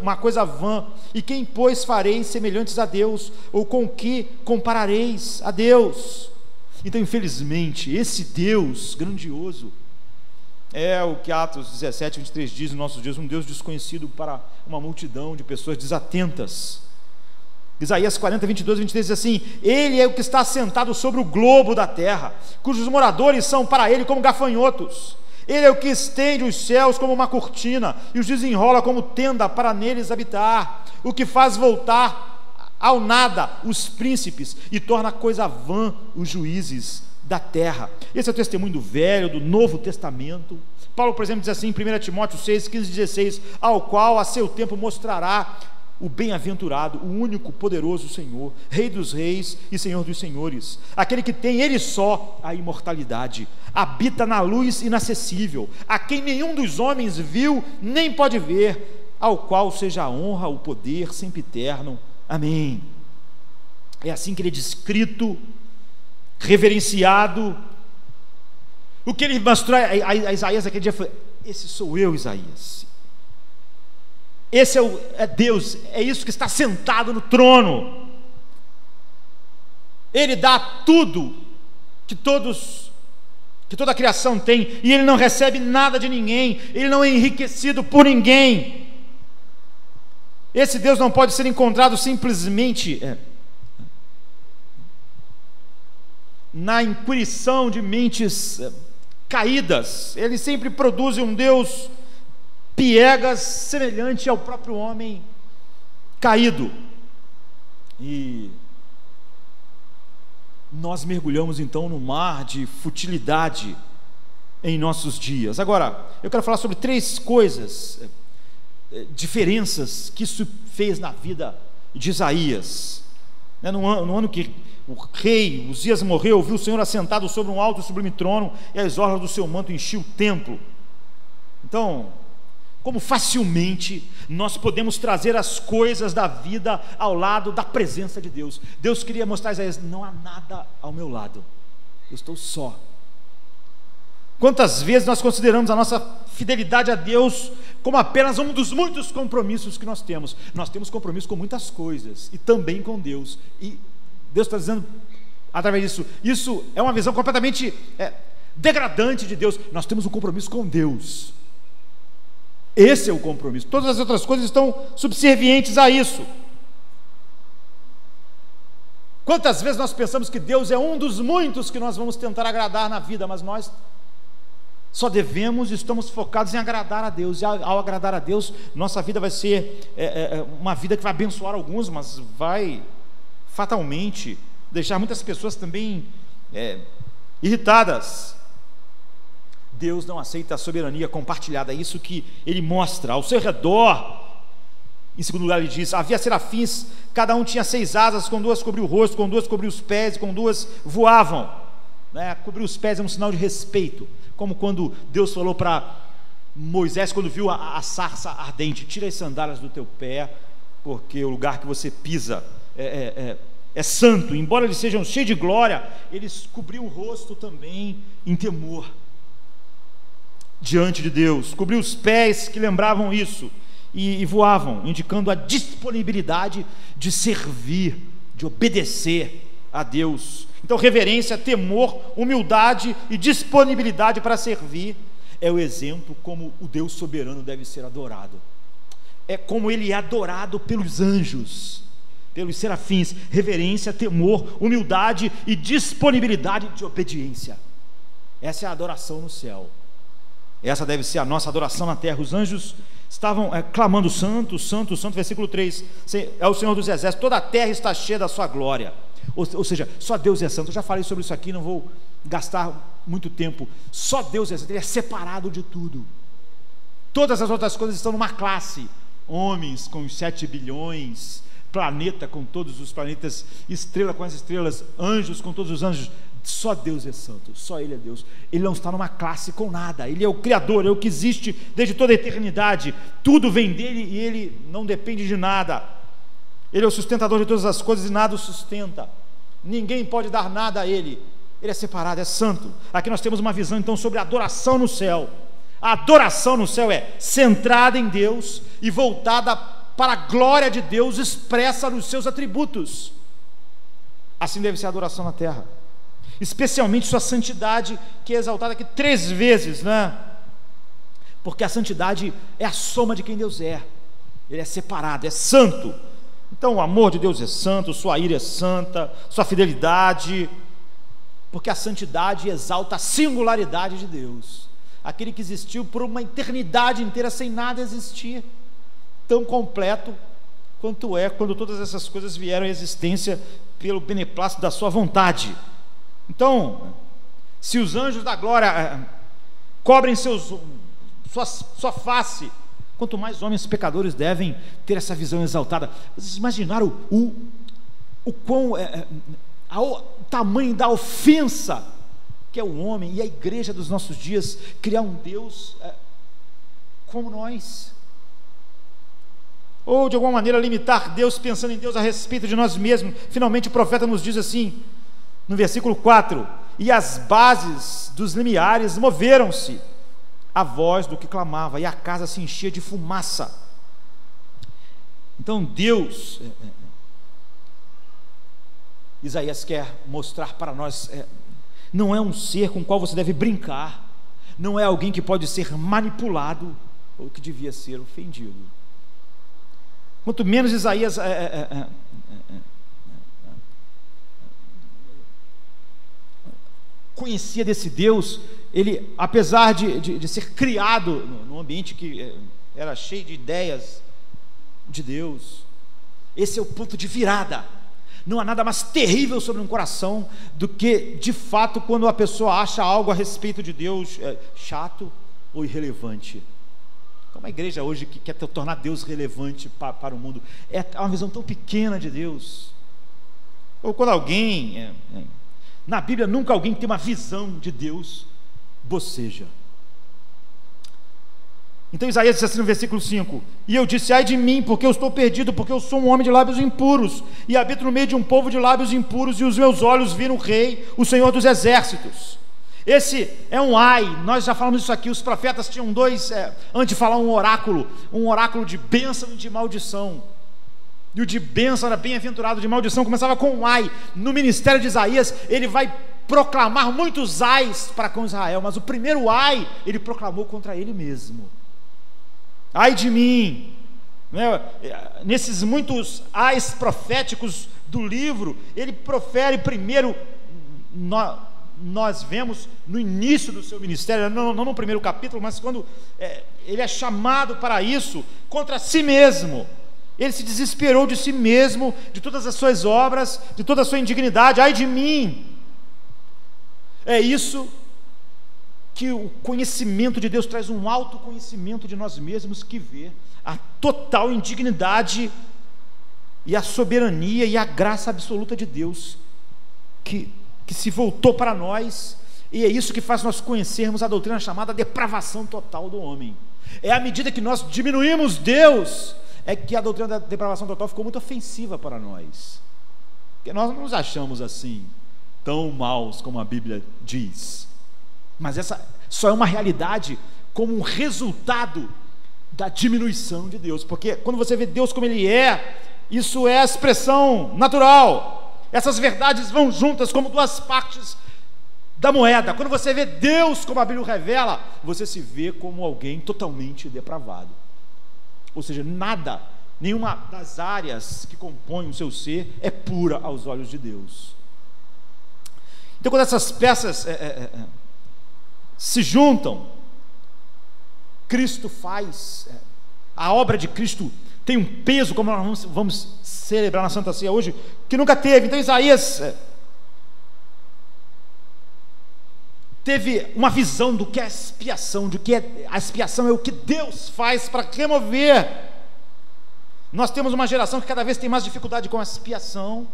B: uma coisa vã. E quem, pois, fareis semelhantes a Deus? Ou com que comparareis a Deus? Então, infelizmente, esse Deus grandioso é o que Atos 17, 23 diz nos nossos dias, um Deus desconhecido para uma multidão de pessoas desatentas. Isaías 40, 22 e 23 diz assim: ele é o que está assentado sobre o globo da terra, cujos moradores são para ele como gafanhotos. Ele é o que estende os céus como uma cortina e os desenrola como tenda para neles habitar, o que faz voltar ao nada os príncipes e torna coisa vã os juízes da terra. Esse é o testemunho do Velho, do Novo Testamento. Paulo, por exemplo, diz assim em 1 Timóteo 6, 15 e 16: ao qual a seu tempo mostrará o bem-aventurado, o único poderoso Senhor, Rei dos reis e Senhor dos senhores, aquele que tem ele só a imortalidade, habita na luz inacessível, a quem nenhum dos homens viu nem pode ver, ao qual seja a honra, o poder sempre eterno. Amém. É assim que ele é descrito, reverenciado. O que ele mostrou a Isaías naquele dia foi: esse sou eu, Isaías. Esse é Deus, é isso que está sentado no trono. Ele dá tudo que toda a criação tem, e ele não recebe nada de ninguém, ele não é enriquecido por ninguém. Esse Deus não pode ser encontrado simplesmente na intuição de mentes caídas. Ele sempre produz um Deus piegas semelhante ao próprio homem caído. E nós mergulhamos então no mar de futilidade em nossos dias. Agora, eu quero falar sobre 3 coisas, diferenças que isso fez na vida de Isaías. No ano que o rei Uzias morreu, viu o Senhor assentado sobre um alto e sublime trono, e as orlas do seu manto enchiam o templo. Então, como facilmente nós podemos trazer as coisas da vida ao lado da presença de Deus. Deus queria mostrar a Isaías: não há nada ao meu lado, eu estou só. Quantas vezes nós consideramos a nossa fidelidade a Deus como apenas um dos muitos compromissos que nós temos? Nós temos compromisso com muitas coisas, e também com Deus, e Deus está dizendo através disso, isso é uma visão completamente degradante de Deus. Nós temos um compromisso com Deus, esse é o compromisso, todas as outras coisas estão subservientes a isso. Quantas vezes nós pensamos que Deus é um dos muitos que nós vamos tentar agradar na vida, mas nós só devemos e estamos focados em agradar a Deus, e ao agradar a Deus, nossa vida vai ser uma vida que vai abençoar alguns, mas vai fatalmente deixar muitas pessoas também irritadas. Deus não aceita a soberania compartilhada, é isso que ele mostra ao seu redor. Em segundo lugar, ele diz: havia serafins, cada um tinha 6 asas, com 2 cobriu o rosto, com 2 cobriu os pés, e com 2 voavam. Cobrir os pés é um sinal de respeito, como quando Deus falou para Moisés, quando viu a sarça ardente: tira as sandálias do teu pé, porque o lugar que você pisa é santo. Embora eles sejam cheios de glória, eles cobriam o rosto também em temor diante de Deus. Cobriu os pés, que lembravam isso, e voavam, indicando a disponibilidade de servir, de obedecer a Deus. Então, reverência, temor, humildade e disponibilidade para servir é o exemplo como o Deus soberano deve ser adorado. É como ele é adorado pelos anjos, pelos serafins: reverência, temor, humildade e disponibilidade de obediência. Essa é a adoração no céu. Essa deve ser a nossa adoração na terra. Os anjos estavam clamando: santo, santo, santo. Versículo 3, é o Senhor dos exércitos, toda a terra está cheia da sua glória. Ou seja, só Deus é santo. Eu já falei sobre isso aqui, não vou gastar muito tempo. Só Deus é santo, ele é separado de tudo. Todas as outras coisas estão numa classe: homens com os 7 bilhões, planeta com todos os planetas, estrela com as estrelas, anjos com todos os anjos. Só Deus é santo, só Ele é Deus. Ele não está numa classe com nada. Ele é o Criador, é o que existe desde toda a eternidade. Tudo vem dele e Ele não depende de nada. Ele é o sustentador de todas as coisas e nada o sustenta. Ninguém pode dar nada a Ele. Ele é separado, é santo. Aqui nós temos uma visão então sobre a adoração no céu. A adoração no céu é centrada em Deus e voltada para a glória de Deus expressa nos seus atributos. Assim deve ser a adoração na terra, especialmente sua santidade, que é exaltada aqui 3 vezes, porque a santidade é a soma de quem Deus é. Ele é separado, é santo. Então o amor de Deus é santo, sua ira é santa, sua fidelidade, porque a santidade exalta a singularidade de Deus, aquele que existiu por uma eternidade inteira sem nada existir, tão completo quanto é quando todas essas coisas vieram à existência pelo beneplácito da sua vontade. Então, se os anjos da glória cobrem sua face, quanto mais homens pecadores devem ter essa visão exaltada. Vocês imaginaram o tamanho da ofensa que é o homem e a igreja dos nossos dias criar um Deus como nós, ou de alguma maneira limitar Deus, pensando em Deus a respeito de nós mesmos. Finalmente o profeta nos diz assim, no versículo 4: e as bases dos limiares moveram-se a voz do que clamava, e a casa se enchia de fumaça. Então Deus, Isaías quer mostrar para nós, não é um ser com o qual você deve brincar, não é alguém que pode ser manipulado ou que devia ser ofendido. Quanto menos Isaías conhecia desse Deus, ele, apesar de ser criado no ambiente que era cheio de ideias de Deus. Esse é o ponto de virada. Não há nada mais terrível sobre um coração do que, de fato, quando a pessoa acha algo a respeito de Deus chato ou irrelevante. Como a igreja hoje que quer tornar Deus relevante para o mundo, é uma visão tão pequena de Deus. Ou quando alguém, na Bíblia nunca alguém tem uma visão de Deus, boceja. Então Isaías disse assim no versículo 5: e eu disse, ai de mim, porque eu estou perdido, porque eu sou um homem de lábios impuros, e habito no meio de um povo de lábios impuros, e os meus olhos viram o Rei, o Senhor dos exércitos. Esse é um ai. Nós já falamos isso aqui. Os profetas tinham dois, antes de falar um oráculo de bênção e de maldição. E o de bênção era bem-aventurado, de maldição começava com um ai. No ministério de Isaías, ele vai proclamar muitos ais para com Israel, mas o primeiro ai, ele proclamou contra ele mesmo. Ai de mim, né? Nesses muitos ais proféticos do livro, ele profere primeiro, nós vemos no início do seu ministério, não no primeiro capítulo, mas quando ele é chamado para isso, contra si mesmo. Ele se desesperou de si mesmo, de todas as suas obras, de toda a sua indignidade. Ai de mim! É isso que o conhecimento de Deus traz, um autoconhecimento de nós mesmos, que vê a total indignidade e a soberania e a graça absoluta de Deus que se voltou para nós. E é isso que faz nós conhecermos a doutrina chamada depravação total do homem. É à medida que nós diminuímos Deus, é que a doutrina da depravação total ficou muito ofensiva para nós, porque nós não nos achamos assim tão maus como a Bíblia diz. Mas essa só é uma realidade como um resultado da diminuição de Deus, porque quando você vê Deus como Ele é, isso é a expressão natural. Essas verdades vão juntas como duas partes da moeda. Quando você vê Deus como a Bíblia revela, você se vê como alguém totalmente depravado. Ou seja, nada, nenhuma das áreas que compõem o seu ser é pura aos olhos de Deus. Então, quando essas peças se juntam, Cristo faz, a obra de Cristo tem um peso, como nós vamos celebrar na Santa Ceia hoje, que nunca teve. Então Isaías teve uma visão do que é a expiação, de que a expiação é o que Deus faz para remover. Nós temos uma geração que cada vez tem mais dificuldade com a expiação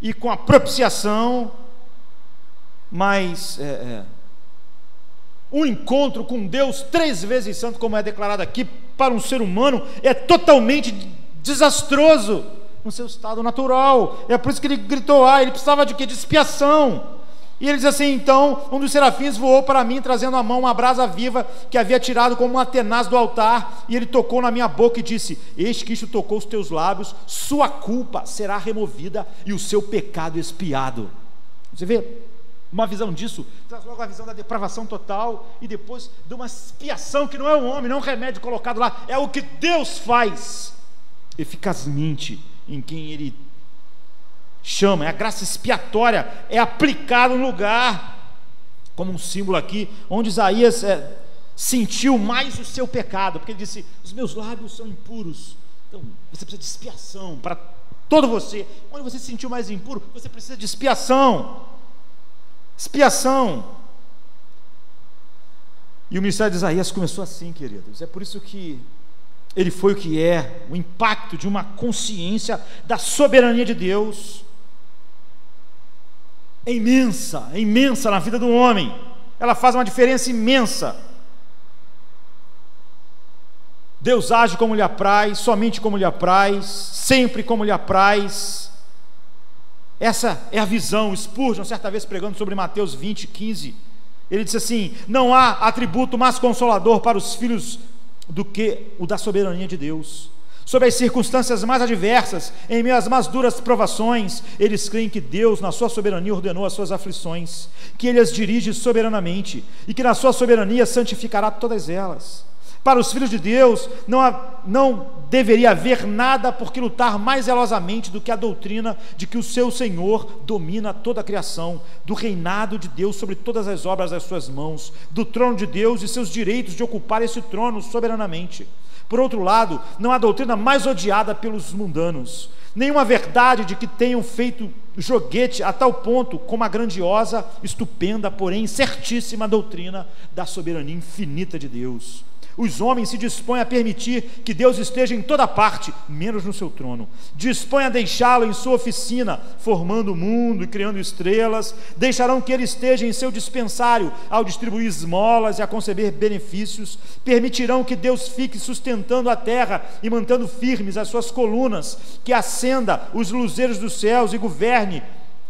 B: e com a propiciação, mas um encontro com Deus 3 vezes santo, como é declarado aqui, para um ser humano é totalmente desastroso no seu estado natural. É por isso que ele gritou, ele precisava de quê? De expiação. E ele diz assim: então um dos serafins voou para mim, trazendo à mão uma brasa viva que havia tirado como uma tenaz do altar, e ele tocou na minha boca e disse: eis que isto tocou os teus lábios, sua culpa será removida e o seu pecado expiado. Você vê uma visão disso, traz logo a visão da depravação total, e depois de uma expiação que não é um homem, não é um remédio colocado lá, é o que Deus faz eficazmente em quem Ele chama. É a graça expiatória, é aplicada no lugar, como um símbolo aqui, onde Isaías sentiu mais o seu pecado, porque ele disse: os meus lábios são impuros. Então você precisa de expiação para todo você. Onde você se sentiu mais impuro, você precisa de expiação. Expiação. E o ministério de Isaías começou assim, queridos. É por isso que ele foi o que é, o impacto de uma consciência da soberania de Deus é imensa, é imensa na vida do homem. Ela faz uma diferença imensa. Deus age como lhe apraz, somente como lhe apraz, sempre como lhe apraz. Essa é a visão. Spurgeon, certa vez pregando sobre Mateus 20:15, ele disse assim: não há atributo mais consolador para os filhos do que o da soberania de Deus. Sob as circunstâncias mais adversas, em meio às mais duras provações, eles creem que Deus, na sua soberania, ordenou as suas aflições, que Ele as dirige soberanamente, e que na sua soberania santificará todas elas. Para os filhos de Deus, não deveria haver nada por que lutar mais zelosamente do que a doutrina de que o seu Senhor domina toda a criação, do reinado de Deus sobre todas as obras das suas mãos, do trono de Deus e seus direitos de ocupar esse trono soberanamente. Por outro lado, não há doutrina mais odiada pelos mundanos, nenhuma verdade de que tenham feito joguete a tal ponto como a grandiosa, estupenda, porém certíssima doutrina da soberania infinita de Deus. Os homens se dispõem a permitir que Deus esteja em toda parte, menos no seu trono. Dispõem a deixá-lo em sua oficina, formando o mundo e criando estrelas. Deixarão que ele esteja em seu dispensário, ao distribuir esmolas e a conceber benefícios. Permitirão que Deus fique sustentando a terra e mantendo firmes as suas colunas, que acenda os luzeiros dos céus e governe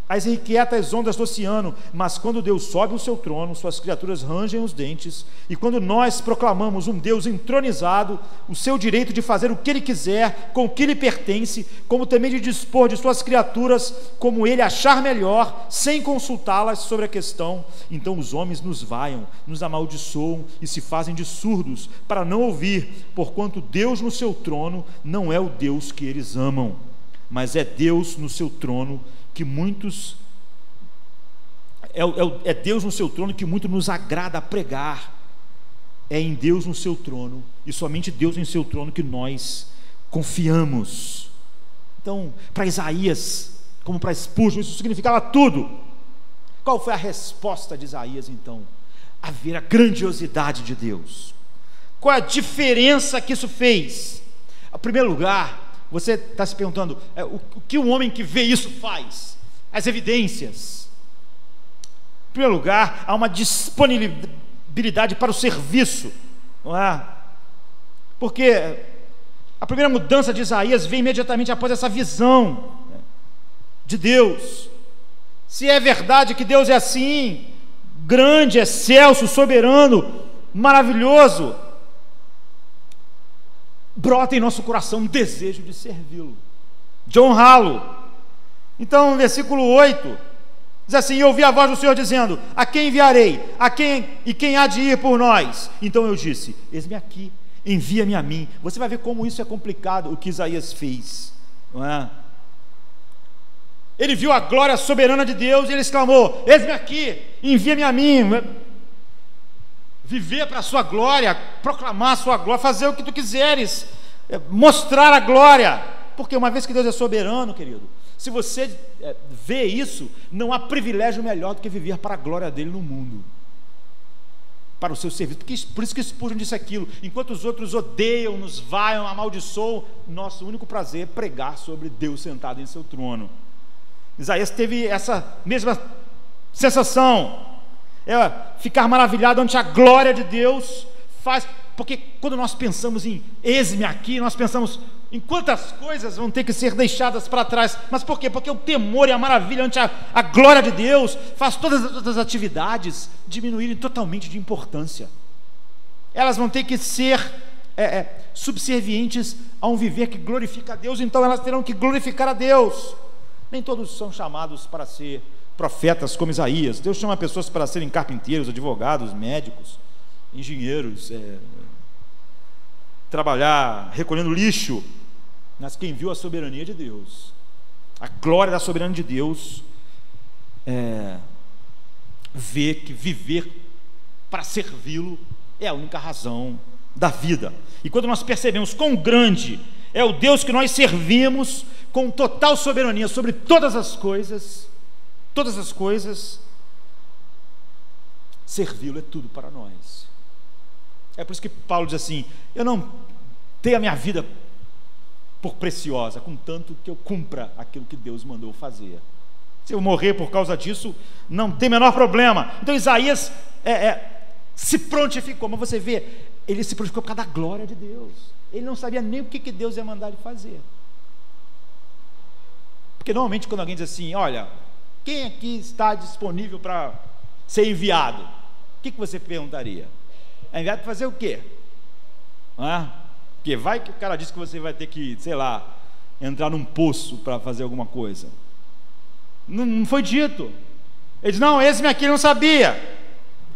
B: as irrequietas ondas do oceano. Mas quando Deus sobe o seu trono, suas criaturas rangem os dentes, e quando nós proclamamos um Deus entronizado, o seu direito de fazer o que ele quiser, com o que lhe pertence, como também de dispor de suas criaturas como ele achar melhor, sem consultá-las sobre a questão, então os homens nos vaiam, nos amaldiçoam e se fazem de surdos para não ouvir, porquanto Deus no seu trono não é o Deus que eles amam, mas é Deus no seu trono que muitos é Deus no seu trono que muito nos agrada pregar. É em Deus no seu trono, e somente Deus em seu trono, que nós confiamos. Então, para Isaías, como para Spurgeon, isso significava tudo. Qual foi a resposta de Isaías então? A ver a grandiosidade de Deus. Qual é a diferença que isso fez? Em primeiro lugar, você está se perguntando, o que um homem que vê isso faz? As evidências. Em primeiro lugar, há uma disponibilidade para o serviço, não é? Porque a primeira mudança de Isaías vem imediatamente após essa visão de Deus. Se é verdade que Deus é assim, grande, excelso, soberano, maravilhoso, brota em nosso coração um desejo de servi-lo, de honrá-lo. Então, no versículo 8, diz assim: eu ouvi a voz do Senhor dizendo: a quem enviarei? Quem há de ir por nós? Então eu disse: eis-me aqui, envia-me a mim. Você vai ver como isso é complicado, o que Isaías fez, não é? Ele viu a glória soberana de Deus e ele exclamou: eis-me aqui, envia-me a mim. Viver para a sua glória, proclamar a sua glória, fazer o que tu quiseres, mostrar a glória, porque uma vez que Deus é soberano, querido, se você vê isso, não há privilégio melhor do que viver para a glória dele no mundo, para o seu serviço. Por isso que Spurgeon disse aquilo: enquanto os outros odeiam, nos vaiam, amaldiçoam, nosso único prazer é pregar sobre Deus sentado em seu trono. Isaías teve essa mesma sensação, ficar maravilhado ante a glória de Deus. Porque quando nós pensamos em eis-me aqui, nós pensamos em quantas coisas vão ter que ser deixadas para trás. Mas por quê? Porque o temor e a maravilha ante a glória de Deus faz todas as outras atividades diminuírem totalmente de importância. Elas vão ter que ser subservientes a um viver que glorifica a Deus, então elas terão que glorificar a Deus. Nem todos são chamados para ser profetas como Isaías. Deus chama pessoas para serem carpinteiros, advogados, médicos, engenheiros, trabalhar recolhendo lixo. Mas quem viu a soberania de Deus, a glória da soberania de Deus, vê que viver para servi-lo é a única razão da vida. E quando nós percebemos quão grande é o Deus que nós servimos, com total soberania sobre todas as coisas, servi-lo é tudo para nós. É por isso que Paulo diz assim: eu não tenho a minha vida por preciosa, contanto que eu cumpra aquilo que Deus mandou fazer. Se eu morrer por causa disso, não tem o menor problema. Então Isaías se prontificou, mas você vê, ele se prontificou por causa da glória de Deus. Ele não sabia nem o que Deus ia mandar ele fazer. Porque normalmente quando alguém diz assim: olha, quem aqui está disponível para ser enviado? O que você perguntaria? É enviado para fazer o quê? Porque vai que o cara disse que você vai ter que, sei lá, entrar num poço para fazer alguma coisa. Não foi dito. Ele diz: não, eis-me aqui, ele não sabia.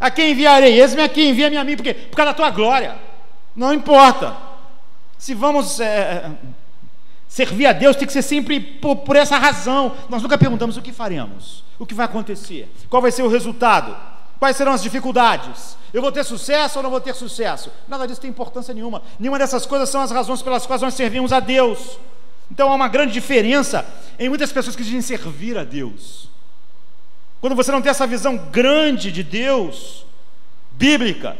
B: A quem enviarei? Eis-me aqui, envia-me a mim. Por quê? Por causa da tua glória. Não importa. Se vamos servir a Deus, tem que ser sempre por essa razão. Nós nunca perguntamos o que faremos, o que vai acontecer, qual vai ser o resultado, quais serão as dificuldades. Eu vou ter sucesso ou não vou ter sucesso? Nada disso tem importância nenhuma. Nenhuma dessas coisas são as razões pelas quais nós servimos a Deus. Então há uma grande diferença em muitas pessoas que dizem servir a Deus. Quando você não tem essa visão grande de Deus, bíblica,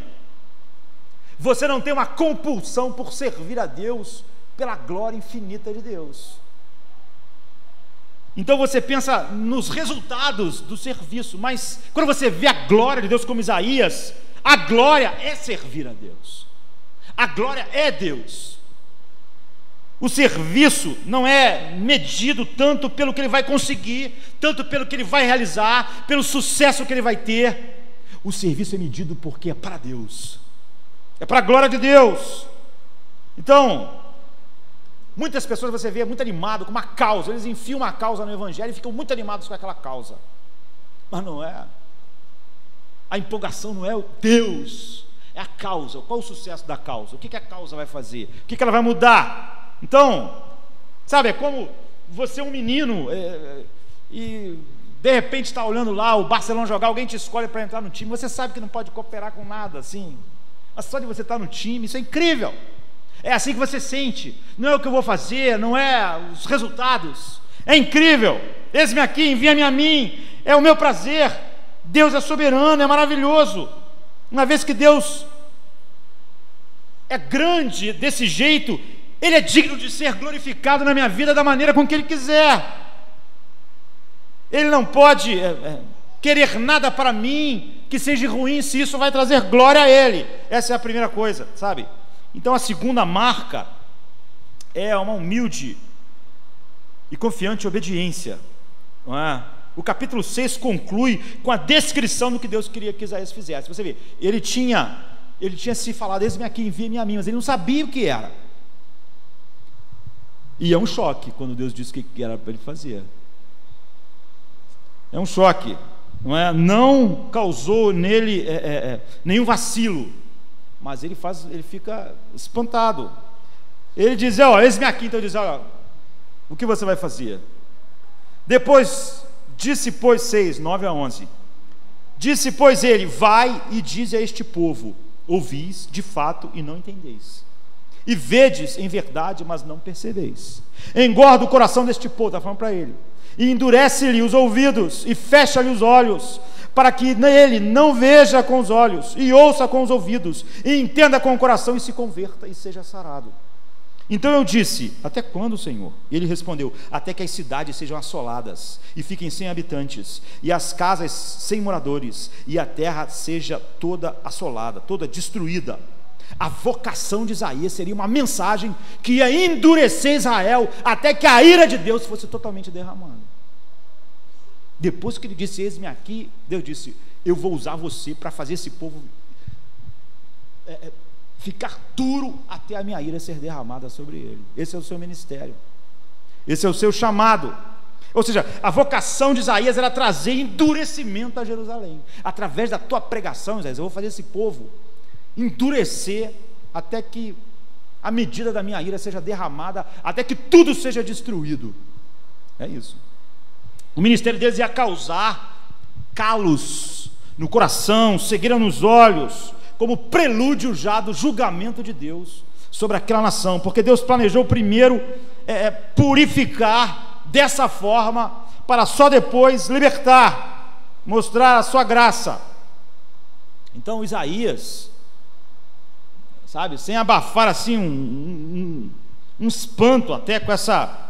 B: você não tem uma compulsão por servir a Deus pela glória infinita de Deus. Então você pensa nos resultados do serviço, mas quando você vê a glória de Deus como Isaías, a glória é servir a Deus. A glória é Deus. O serviço não é medido tanto pelo que ele vai conseguir, tanto pelo que ele vai realizar, pelo sucesso que ele vai ter. O serviço é medido porque é para Deus, é para a glória de Deus. Então, muitas pessoas você vê muito animado com uma causa, eles enfiam uma causa no Evangelho e ficam muito animados com aquela causa, mas não é. A empolgação não é o Deus, é a causa. Qual o sucesso da causa? O que a causa vai fazer? O que ela vai mudar? Então, sabe, é como você é um menino e de repente está olhando lá o Barcelona jogar, alguém te escolhe para entrar no time, você sabe que não pode cooperar com nada assim, mas só de você estar no time, isso é incrível. É assim que você sente, não é o que eu vou fazer, não é os resultados, é incrível. Eis-me aqui, envia-me a mim, é o meu prazer. Deus é soberano, é maravilhoso. Uma vez que Deus é grande desse jeito, Ele é digno de ser glorificado na minha vida da maneira com que Ele quiser. Ele não pode querer nada para mim que seja ruim, se isso vai trazer glória a Ele. Essa é a primeira coisa, sabe? Então a segunda marca é uma humilde e confiante obediência, não é? O capítulo 6 conclui com a descrição do que Deus queria que Isaías fizesse. Você vê, ele tinha se falado, eis-me aqui, envia-me a mim, mas ele não sabia o que era. E é um choque quando Deus diz o que era para ele fazer. É um choque, não é? Não causou nele nenhum vacilo, mas ele fica espantado. Ele diz, eis-me aqui, então ele diz, o que você vai fazer? Depois disse, pois, 6, 9 a 11, disse, pois, ele, vai e dize a este povo, ouvis de fato e não entendeis, e vedes em verdade, mas não percebeis. Engorda o coração deste povo, está falando para ele, e endurece-lhe os ouvidos, e fecha-lhe os olhos, para que ele não veja com os olhos, e ouça com os ouvidos, e entenda com o coração, e se converta, e seja sarado. Então eu disse, até quando, Senhor? E ele respondeu, até que as cidades sejam assoladas, e fiquem sem habitantes, e as casas sem moradores, e a terra seja toda assolada, toda destruída. A vocação de Isaías seria uma mensagem que ia endurecer Israel, até que a ira de Deus fosse totalmente derramada. Depois que ele disse, eis-me aqui, Deus disse, eu vou usar você para fazer esse povo ficar duro até a minha ira ser derramada sobre ele. Esse é o seu ministério, esse é o seu chamado. Ou seja, a vocação de Isaías era trazer endurecimento a Jerusalém. Através da tua pregação, Isaías, eu vou fazer esse povo endurecer até que a medida da minha ira seja derramada, até que tudo seja destruído. É isso. O ministério deles ia causar calos no coração, cegueira nos olhos, como prelúdio já do julgamento de Deus sobre aquela nação, porque Deus planejou primeiro purificar dessa forma, para só depois libertar, mostrar a sua graça. Então Isaías, sabe, sem abafar assim um espanto até com essa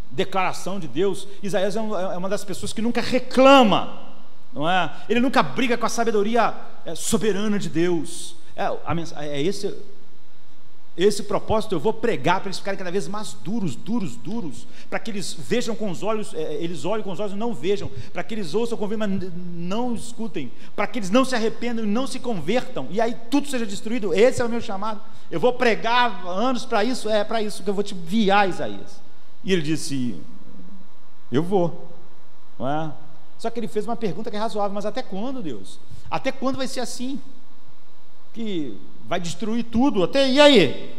B: declaração de Deus, Isaías é uma das pessoas que nunca reclama, não é? Ele nunca briga com a sabedoria soberana de Deus. Esse propósito eu vou pregar para eles ficarem cada vez mais duros, para que eles vejam com os olhos, eles olhem com os olhos e não vejam, para que eles ouçam com o ouvido, mas não escutem, para que eles não se arrependam e não se convertam, e aí tudo seja destruído. Esse é o meu chamado. Eu vou pregar anos para isso, é para isso que eu vou te enviar, Isaías. E ele disse, eu vou, não é? Só que ele fez uma pergunta que é razoável, mas até quando, Deus? Até quando vai ser assim? que vai destruir tudo, e aí?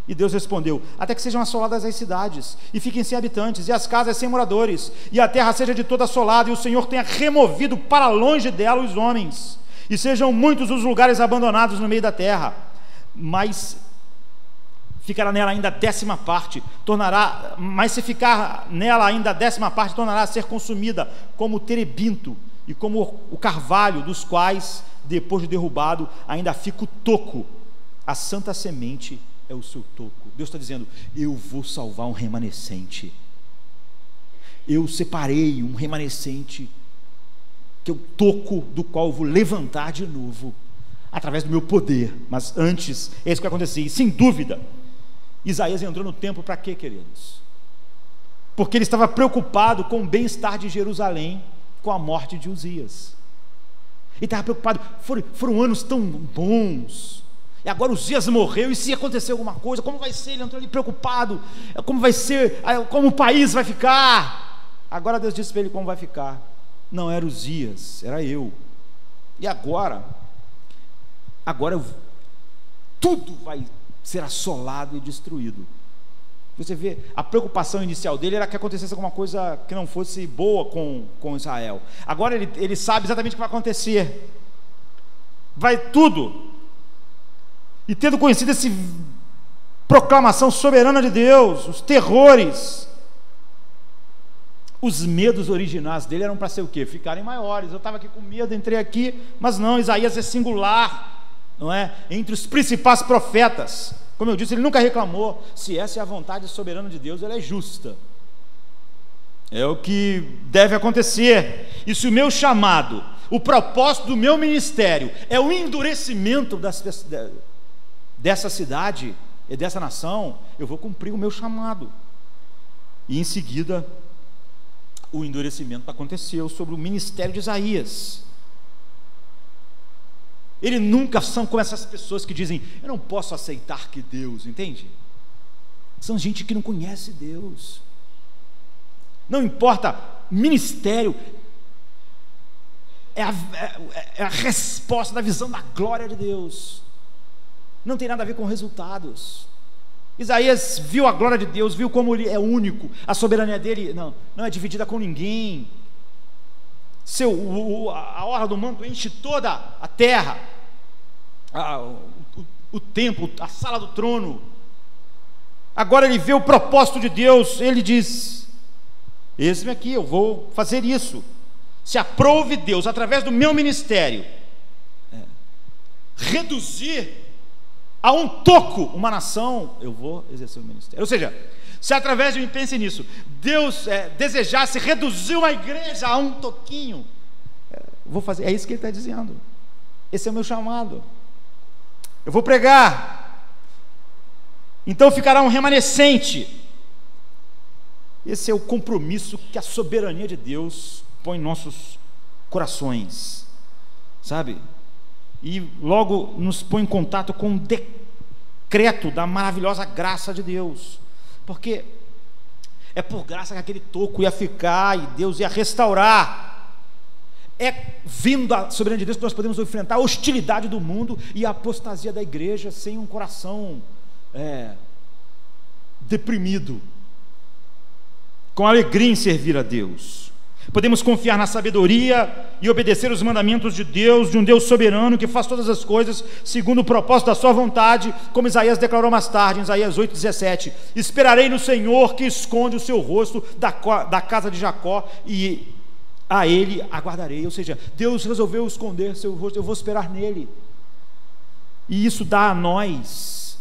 B: E Deus respondeu: até que sejam assoladas as cidades, e fiquem sem habitantes, e as casas sem moradores, e a terra seja de toda assolada, e o Senhor tenha removido para longe dela os homens, e sejam muitos os lugares abandonados no meio da terra, mas ficará nela ainda a 10ª parte, mas se ficar nela ainda a 10ª parte, tornará a ser consumida como o terebinto e como o carvalho, dos quais, depois de derrubado, ainda fica o toco. A santa semente é o seu toco. Deus está dizendo: eu vou salvar um remanescente. Eu separei um remanescente, que é o toco do qual eu vou levantar de novo, através do meu poder. Mas antes, é isso que vai acontecer. E sem dúvida, Isaías entrou no templo para quê, queridos? Porque ele estava preocupado com o bem-estar de Jerusalém, com a morte de Uzias. Ele estava preocupado, foram anos tão bons, e agora Uzias morreu, e se acontecer alguma coisa, como vai ser? Ele entrou ali preocupado, como vai ser, como o país vai ficar. Agora Deus disse para ele como vai ficar. Não era Uzias, era eu. E agora tudo vai ser assolado e destruído. Você vê, a preocupação inicial dele era que acontecesse alguma coisa que não fosse boa com Israel. Agora ele sabe exatamente o que vai acontecer. Vai tudo. E tendo conhecido essa proclamação soberana de Deus, os terrores, os medos originais dele eram para ser o quê? Ficarem maiores. Eu estava aqui com medo, entrei aqui, mas não, Isaías é singular, não é? Entre os principais profetas. Como eu disse, ele nunca reclamou. Se essa é a vontade soberana de Deus, ela é justa. É o que deve acontecer. E se o meu chamado, o propósito do meu ministério é o endurecimento dessa cidade e dessa nação, eu vou cumprir o meu chamado. E em seguida, o endurecimento aconteceu sobre o ministério de Isaías. Ele nunca são como essas pessoas que dizem: eu não posso aceitar que Deus, entende? São gente que não conhece Deus. Não importa, ministério é a resposta da visão da glória de Deus. Não tem nada a ver com resultados. Isaías viu a glória de Deus, viu como ele é único, a soberania dele não é dividida com ninguém. A orla do manto enche toda a terra, o templo, a sala do trono. Agora ele vê o propósito de Deus, ele diz: eis-me aqui, eu vou fazer isso. Se aprove Deus, através do meu ministério, reduzir a um toco uma nação, eu vou exercer o ministério. Ou seja, se através de mim, pense nisso, Deus desejasse reduzir uma igreja a um toquinho, vou fazer. É isso que ele está dizendo. Esse é o meu chamado. Eu vou pregar, então ficará um remanescente. Esse é o compromisso que a soberania de Deus põe em nossos corações, sabe? E logo nos põe em contato com o decreto da maravilhosa graça de Deus, porque é por graça que aquele toco ia ficar e Deus ia restaurar. É vindo a soberania de Deus que nós podemos enfrentar a hostilidade do mundo e a apostasia da igreja sem um coração deprimido, com alegria em servir a Deus. Podemos confiar na sabedoria e obedecer os mandamentos de Deus, de um Deus soberano que faz todas as coisas segundo o propósito da sua vontade, como Isaías declarou mais tarde, em Isaías 8,17: esperarei no Senhor, que esconde o seu rosto da casa de Jacó, e a ele aguardarei. Ou seja, Deus resolveu esconder seu rosto, eu vou esperar nele. E isso dá a nós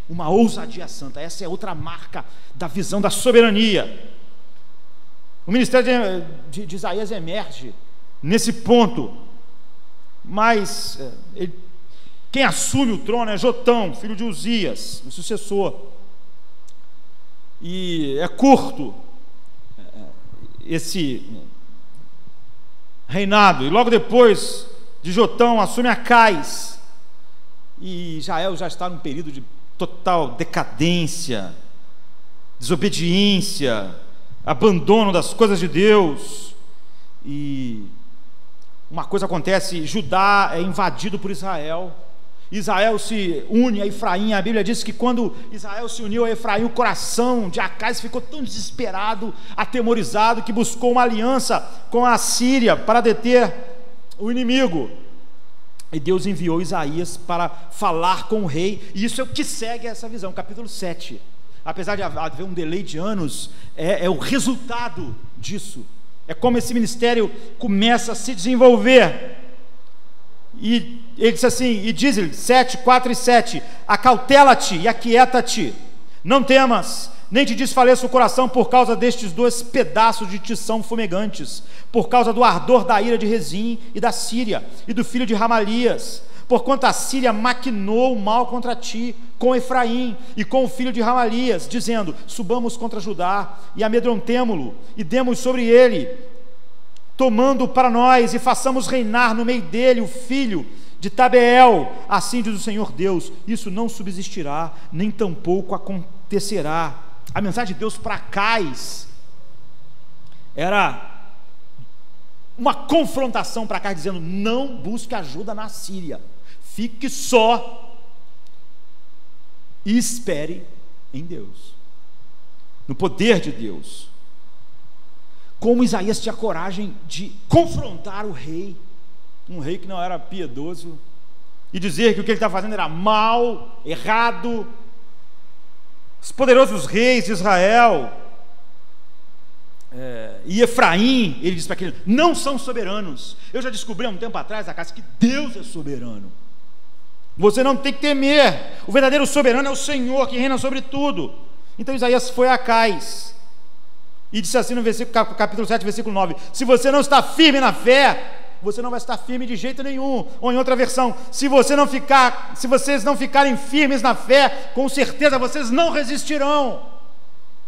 B: uma ousadia santa. Essa é outra marca da visão da soberania. O ministério de Isaías emerge nesse ponto, mas quem assume o trono é Jotão, filho de Uzias, o sucessor, e é curto esse reinado, e logo depois de Jotão assume Acais, e Israel já está num período de total decadência, desobediência, abandono das coisas de Deus. E uma coisa acontece: Judá é invadido por Israel, Israel se une a Efraim. A Bíblia diz que quando Israel se uniu a Efraim, o coração de Acais ficou tão desesperado, atemorizado, que buscou uma aliança com a Síria para deter o inimigo. E Deus enviou Isaías para falar com o rei, e isso é o que segue essa visão, capítulo 7. Apesar de haver um delay de anos, é o resultado disso, é como esse ministério começa a se desenvolver. E ele diz assim, e diz-lhe, 7, 4 e 7, acautela-te e aquieta-te, não temas, nem te desfaleça o coração por causa destes 2 pedaços de tição fumegantes, por causa do ardor da ira de Rezim e da Síria, e do filho de Ramalias, porquanto a Síria maquinou o mal contra ti, com Efraim e com o filho de Ramalias, dizendo, subamos contra Judá, e amedrontemo-lo, e demos sobre ele, tomando para nós, e façamos reinar no meio dele o filho de Tabeel, assim diz o Senhor Deus, isso não subsistirá, nem tampouco acontecerá. A mensagem de Deus para Acais era uma confrontação para Acais, dizendo, não busque ajuda na Síria, fique só e espere em Deus, no poder de Deus. Como Isaías tinha coragem de confrontar o rei, um rei que não era piedoso, e dizer que o que ele estava fazendo era mal, errado. Os poderosos reis de Israel e Efraim, ele disse para aquele, não são soberanos. Eu já descobri há um tempo atrás, Acais, que Deus é soberano. Você não tem que temer, o verdadeiro soberano é o Senhor que reina sobre tudo. Então Isaías foi a Acais e disse assim no capítulo 7, versículo 9, se você não está firme na fé, você não vai estar firme de jeito nenhum. Ou em outra versão, se vocês não ficarem firmes na fé, com certeza vocês não resistirão.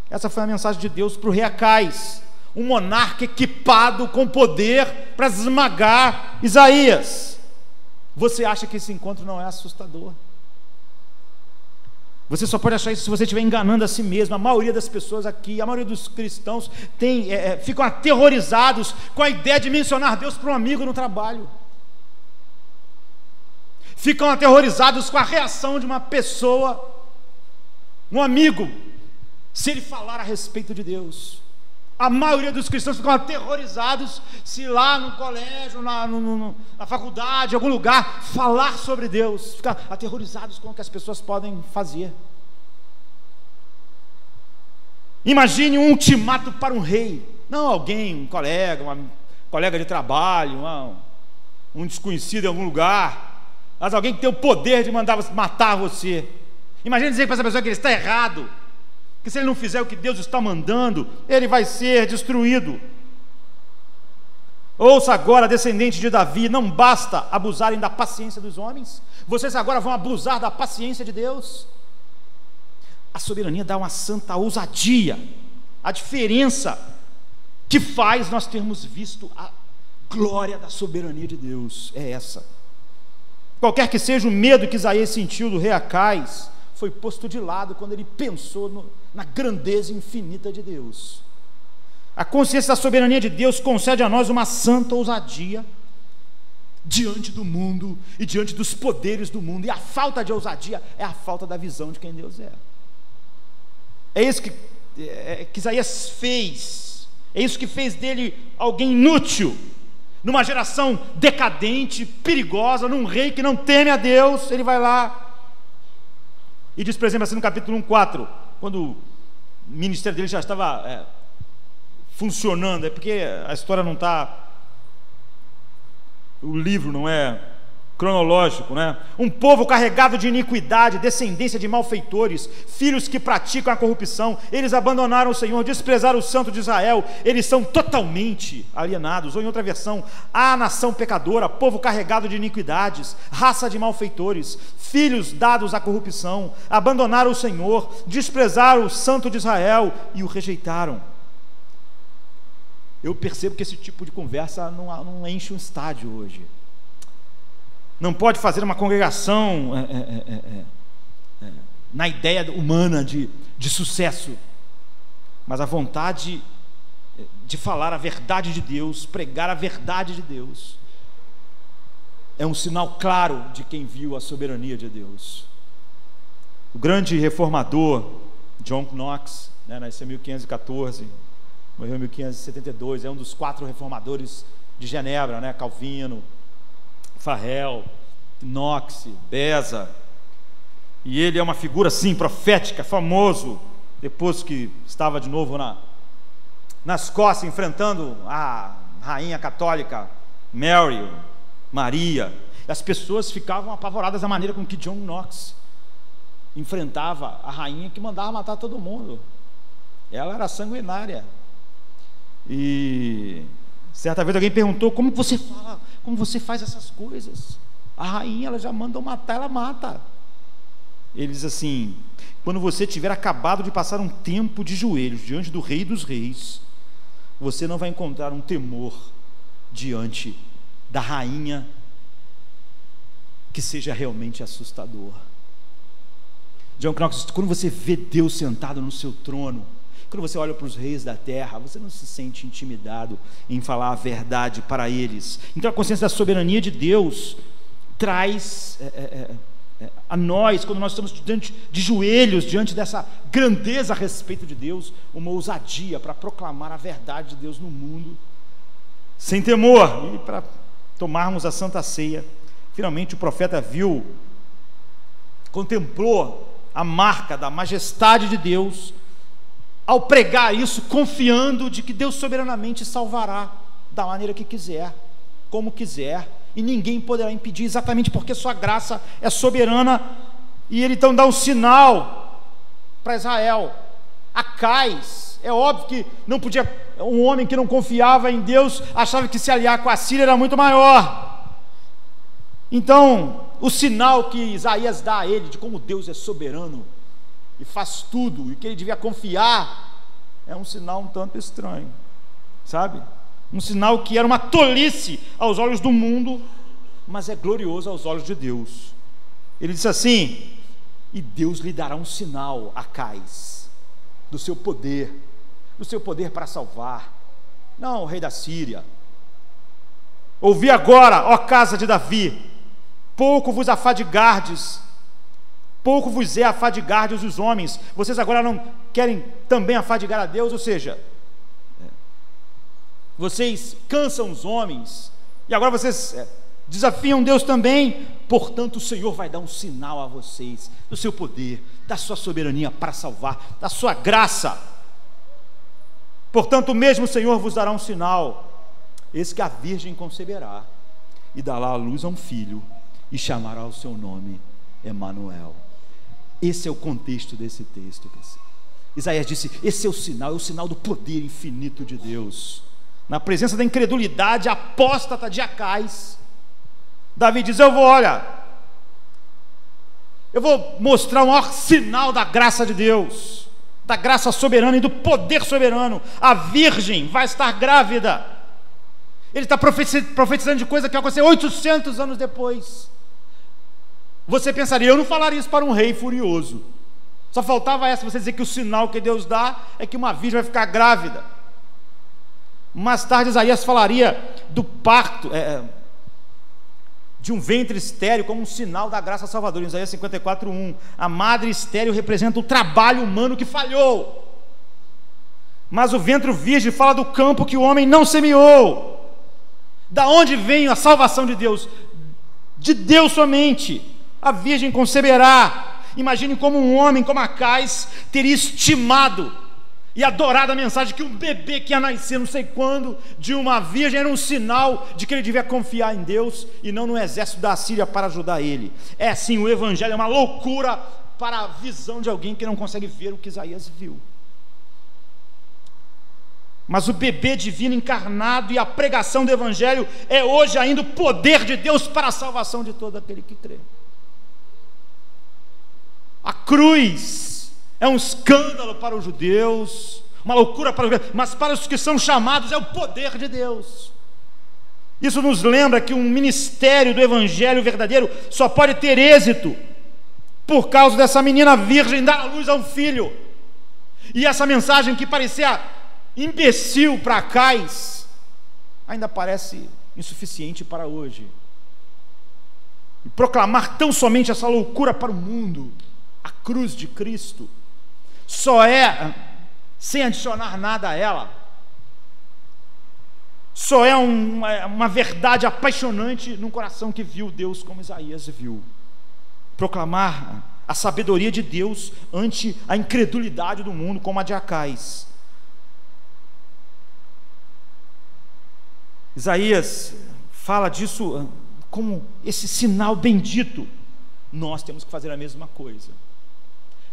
B: Essa foi a mensagem de Deus para o rei Acais, um monarca equipado com poder para esmagar Isaías. Você acha que esse encontro não é assustador? Você só pode achar isso se você estiver enganando a si mesmo. A maioria das pessoas aqui, a maioria dos cristãos ficam aterrorizados com a ideia de mencionar Deus para um amigo no trabalho. Ficam aterrorizados com a reação de uma pessoa, um amigo, se ele falar a respeito de Deus. A maioria dos cristãos ficam aterrorizados se lá no colégio, na faculdade, em algum lugar, falar sobre Deus. Ficam aterrorizados com o que as pessoas podem fazer. Imagine um ultimato para um rei, não alguém, um colega de trabalho, um desconhecido em algum lugar, mas alguém que tem o poder de matar você. Imagine dizer para essa pessoa que ele está errado, que se ele não fizer o que Deus está mandando, ele vai ser destruído. Ouça agora, descendente de Davi, não basta abusarem da paciência dos homens, vocês agora vão abusar da paciência de Deus. A soberania dá uma santa ousadia. A diferença que faz nós termos visto a glória da soberania de Deus é essa. Qualquer que seja o medo que Isaías sentiu do rei Acais, foi posto de lado quando ele pensou na grandeza infinita de Deus. A consciência da soberania de Deus concede a nós uma santa ousadia diante do mundo e diante dos poderes do mundo, e a falta de ousadia é a falta da visão de quem Deus é. É isso que Isaías fez, é isso que fez dele alguém inútil, numa geração decadente, perigosa, num rei que não teme a Deus. Ele vai lá e diz, por exemplo, assim no capítulo 1:4, quando o ministério dele já estava funcionando, é porque a história não está, o livro não é cronológico, né? Um povo carregado de iniquidade, descendência de malfeitores, filhos que praticam a corrupção, eles abandonaram o Senhor, desprezaram o Santo de Israel, eles são totalmente alienados. Ou em outra versão, a nação pecadora, povo carregado de iniquidades, raça de malfeitores, filhos dados à corrupção, abandonaram o Senhor, desprezaram o Santo de Israel e o rejeitaram. Eu percebo que esse tipo de conversa não enche um estádio hoje. Não pode fazer uma congregação na ideia humana de sucesso, mas a vontade de falar a verdade de Deus, pregar a verdade de Deus, é um sinal claro de quem viu a soberania de Deus. O grande reformador John Knox, nasceu em 1514, morreu em 1572, é um dos 4 reformadores de Genebra, Calvino, Farel, Knox, Beza, e ele é uma figura assim profética, famoso, depois que estava de novo na Escócia, enfrentando a rainha católica Maria. As pessoas ficavam apavoradas da maneira com que John Knox enfrentava a rainha que mandava matar todo mundo. Ela era sanguinária. E certa vez alguém perguntou: como você faz essas coisas? A rainha, ela já manda matar, ela mata. Ele diz assim: quando você tiver acabado de passar um tempo de joelhos diante do Rei dos Reis, você não vai encontrar um temor diante da rainha que seja realmente assustador. John Knox, quando você vê Deus sentado no seu trono, quando você olha para os reis da terra, você não se sente intimidado em falar a verdade para eles. Então a consciência da soberania de Deus traz a nós, quando nós estamos de joelhos diante dessa grandeza a respeito de Deus, uma ousadia para proclamar a verdade de Deus no mundo, sem temor. E para tomarmos a Santa Ceia, finalmente o profeta contemplou a marca da majestade de Deus, ao pregar isso, confiando de que Deus soberanamente salvará da maneira que quiser, como quiser, e ninguém poderá impedir, exatamente porque sua graça é soberana. E ele então dá um sinal para Israel. Acais, é óbvio que não podia, um homem que não confiava em Deus achava que se aliar com a Síria era muito maior. Então o sinal que Isaías dá a ele de como Deus é soberano e faz tudo, e que ele devia confiar, é um sinal um tanto estranho, sabe? Um sinal que era uma tolice aos olhos do mundo, mas é glorioso aos olhos de Deus. Ele disse assim: e Deus lhe dará um sinal, Acais, do seu poder para salvar. Não, o rei da Síria. Ouvi agora, ó casa de Davi, pouco vos afadigardes, pouco vos é afadigardes os homens. Vocês agora não querem também afadigar a Deus, ou seja, vocês cansam os homens, e agora vocês desafiam Deus também. Portanto, o Senhor vai dar um sinal a vocês do seu poder, da sua soberania para salvar, da sua graça. Portanto, o mesmo Senhor vos dará um sinal: eis que a virgem conceberá e dará à luz a um filho, e chamará o seu nome Emanuel. Esse é o contexto desse texto. Isaías disse: esse é o sinal do poder infinito de Deus, na presença da incredulidade apóstata de Acais. Davi diz: eu vou mostrar o maior sinal da graça de Deus, da graça soberana e do poder soberano. A virgem vai estar grávida. Ele está profetizando de coisa que vai acontecer 800 anos depois. Você pensaria: eu não falaria isso para um rei furioso. Só faltava você dizer que o sinal que Deus dá é que uma virgem vai ficar grávida. Mais tarde Isaías falaria do parto, de um ventre estéril como um sinal da graça salvadora. Em Isaías 54:1, a madre estéril representa o trabalho humano que falhou, mas o ventre virgem fala do campo que o homem não semeou. Da onde vem a salvação de Deus? De Deus somente. A virgem conceberá. Imagine como um homem como Acais teria estimado e adorado a mensagem que um bebê que ia nascer não sei quando de uma virgem era um sinal de que ele devia confiar em Deus e não no exército da Síria para ajudar ele. Sim, o evangelho é uma loucura para a visão de alguém que não consegue ver o que Isaías viu. Mas o bebê divino encarnado e a pregação do evangelho é hoje ainda o poder de Deus para a salvação de todo aquele que crê. A cruz é um escândalo para os judeus, uma loucura para os judeus, mas para os que são chamados é o poder de Deus. Isso nos lembra que um ministério do evangelho verdadeiro só pode ter êxito por causa dessa menina virgem dar à luz a um filho. E essa mensagem que parecia imbecil para Acais ainda parece insuficiente para hoje. e proclamar tão somente essa loucura para o mundo, a cruz de Cristo, só é, sem adicionar nada a ela, só é uma verdade apaixonante num coração que viu Deus como Isaías viu. Proclamar a sabedoria de Deus ante a incredulidade do mundo, como a de Acais. Isaías fala disso como esse sinal bendito. Nós temos que fazer a mesma coisa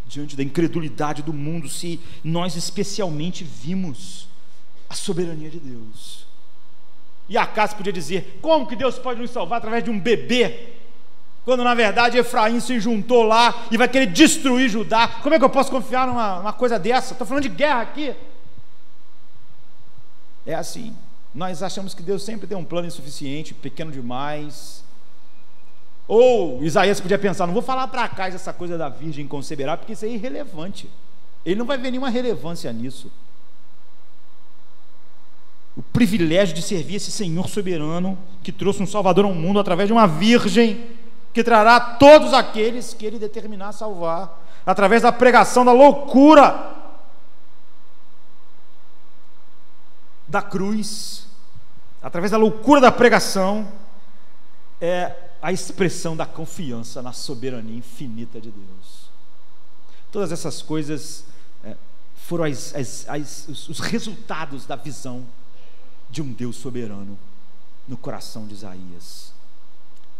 B: diante da incredulidade do mundo, se nós especialmente vimos a soberania de Deus. E Acais podia dizer: como que Deus pode nos salvar através de um bebê, quando na verdade Efraim se juntou lá e vai querer destruir Judá? Como é que eu posso confiar numa coisa dessa? Estou falando de guerra aqui. É assim, nós achamos que Deus sempre tem um plano insuficiente, pequeno demais. Ou Isaías podia pensar: não vou falar para Acais essa coisa da virgem conceberá, porque isso é irrelevante, ele não vai ver nenhuma relevância nisso. O privilégio de servir esse Senhor soberano, que trouxe um Salvador ao mundo através de uma virgem, que trará todos aqueles que ele determinar salvar, através da pregação da loucura da cruz, através da loucura da pregação, é a expressão da confiança na soberania infinita de Deus. Todas essas coisas foram os resultados da visão de um Deus soberano no coração de Isaías.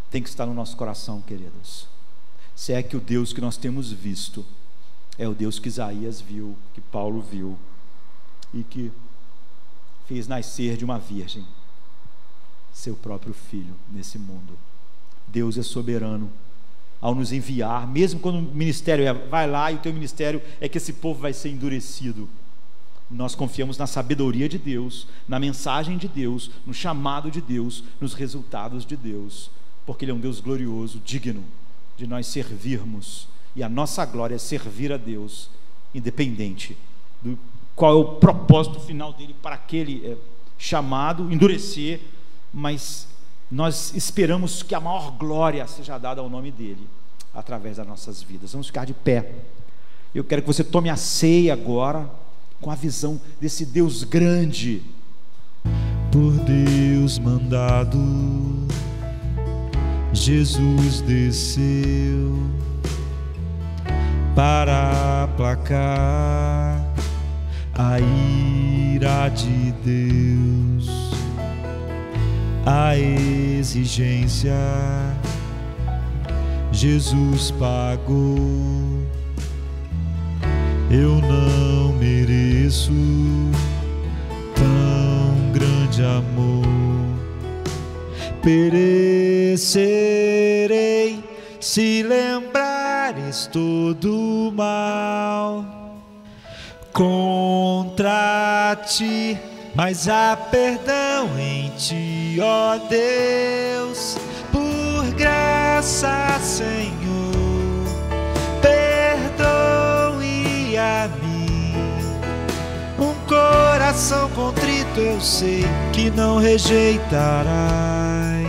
B: Tem que estar no nosso coração, queridos. Se é que o Deus que nós temos visto é o Deus que Isaías viu, que Paulo viu, e que fez nascer de uma virgem seu próprio filho nesse mundo. Deus é soberano ao nos enviar, mesmo quando o ministério vai lá e o teu ministério é que esse povo vai ser endurecido. Nós confiamos na sabedoria de Deus, na mensagem de Deus, no chamado de Deus, nos resultados de Deus, porque Ele é um Deus glorioso, digno de nós servirmos, e a nossa glória é servir a Deus, independente do qual é o propósito final dele para aquele chamado, endurecer, mas nós esperamos que a maior glória seja dada ao nome dele, através das nossas vidas. Vamos ficar de pé. Eu quero que você tome a ceia agora, com a visão desse Deus grande.
A: Por Deus mandado, Jesus desceu para aplacar a ira de Deus, a exigência Jesus pagou. Eu não mereço tão grande amor. Perecerei se lembrares todo mal contra ti, mas há perdão em ti, ó Deus, por graça, Senhor. Perdoe a mim, um coração contrito eu sei que não rejeitarás.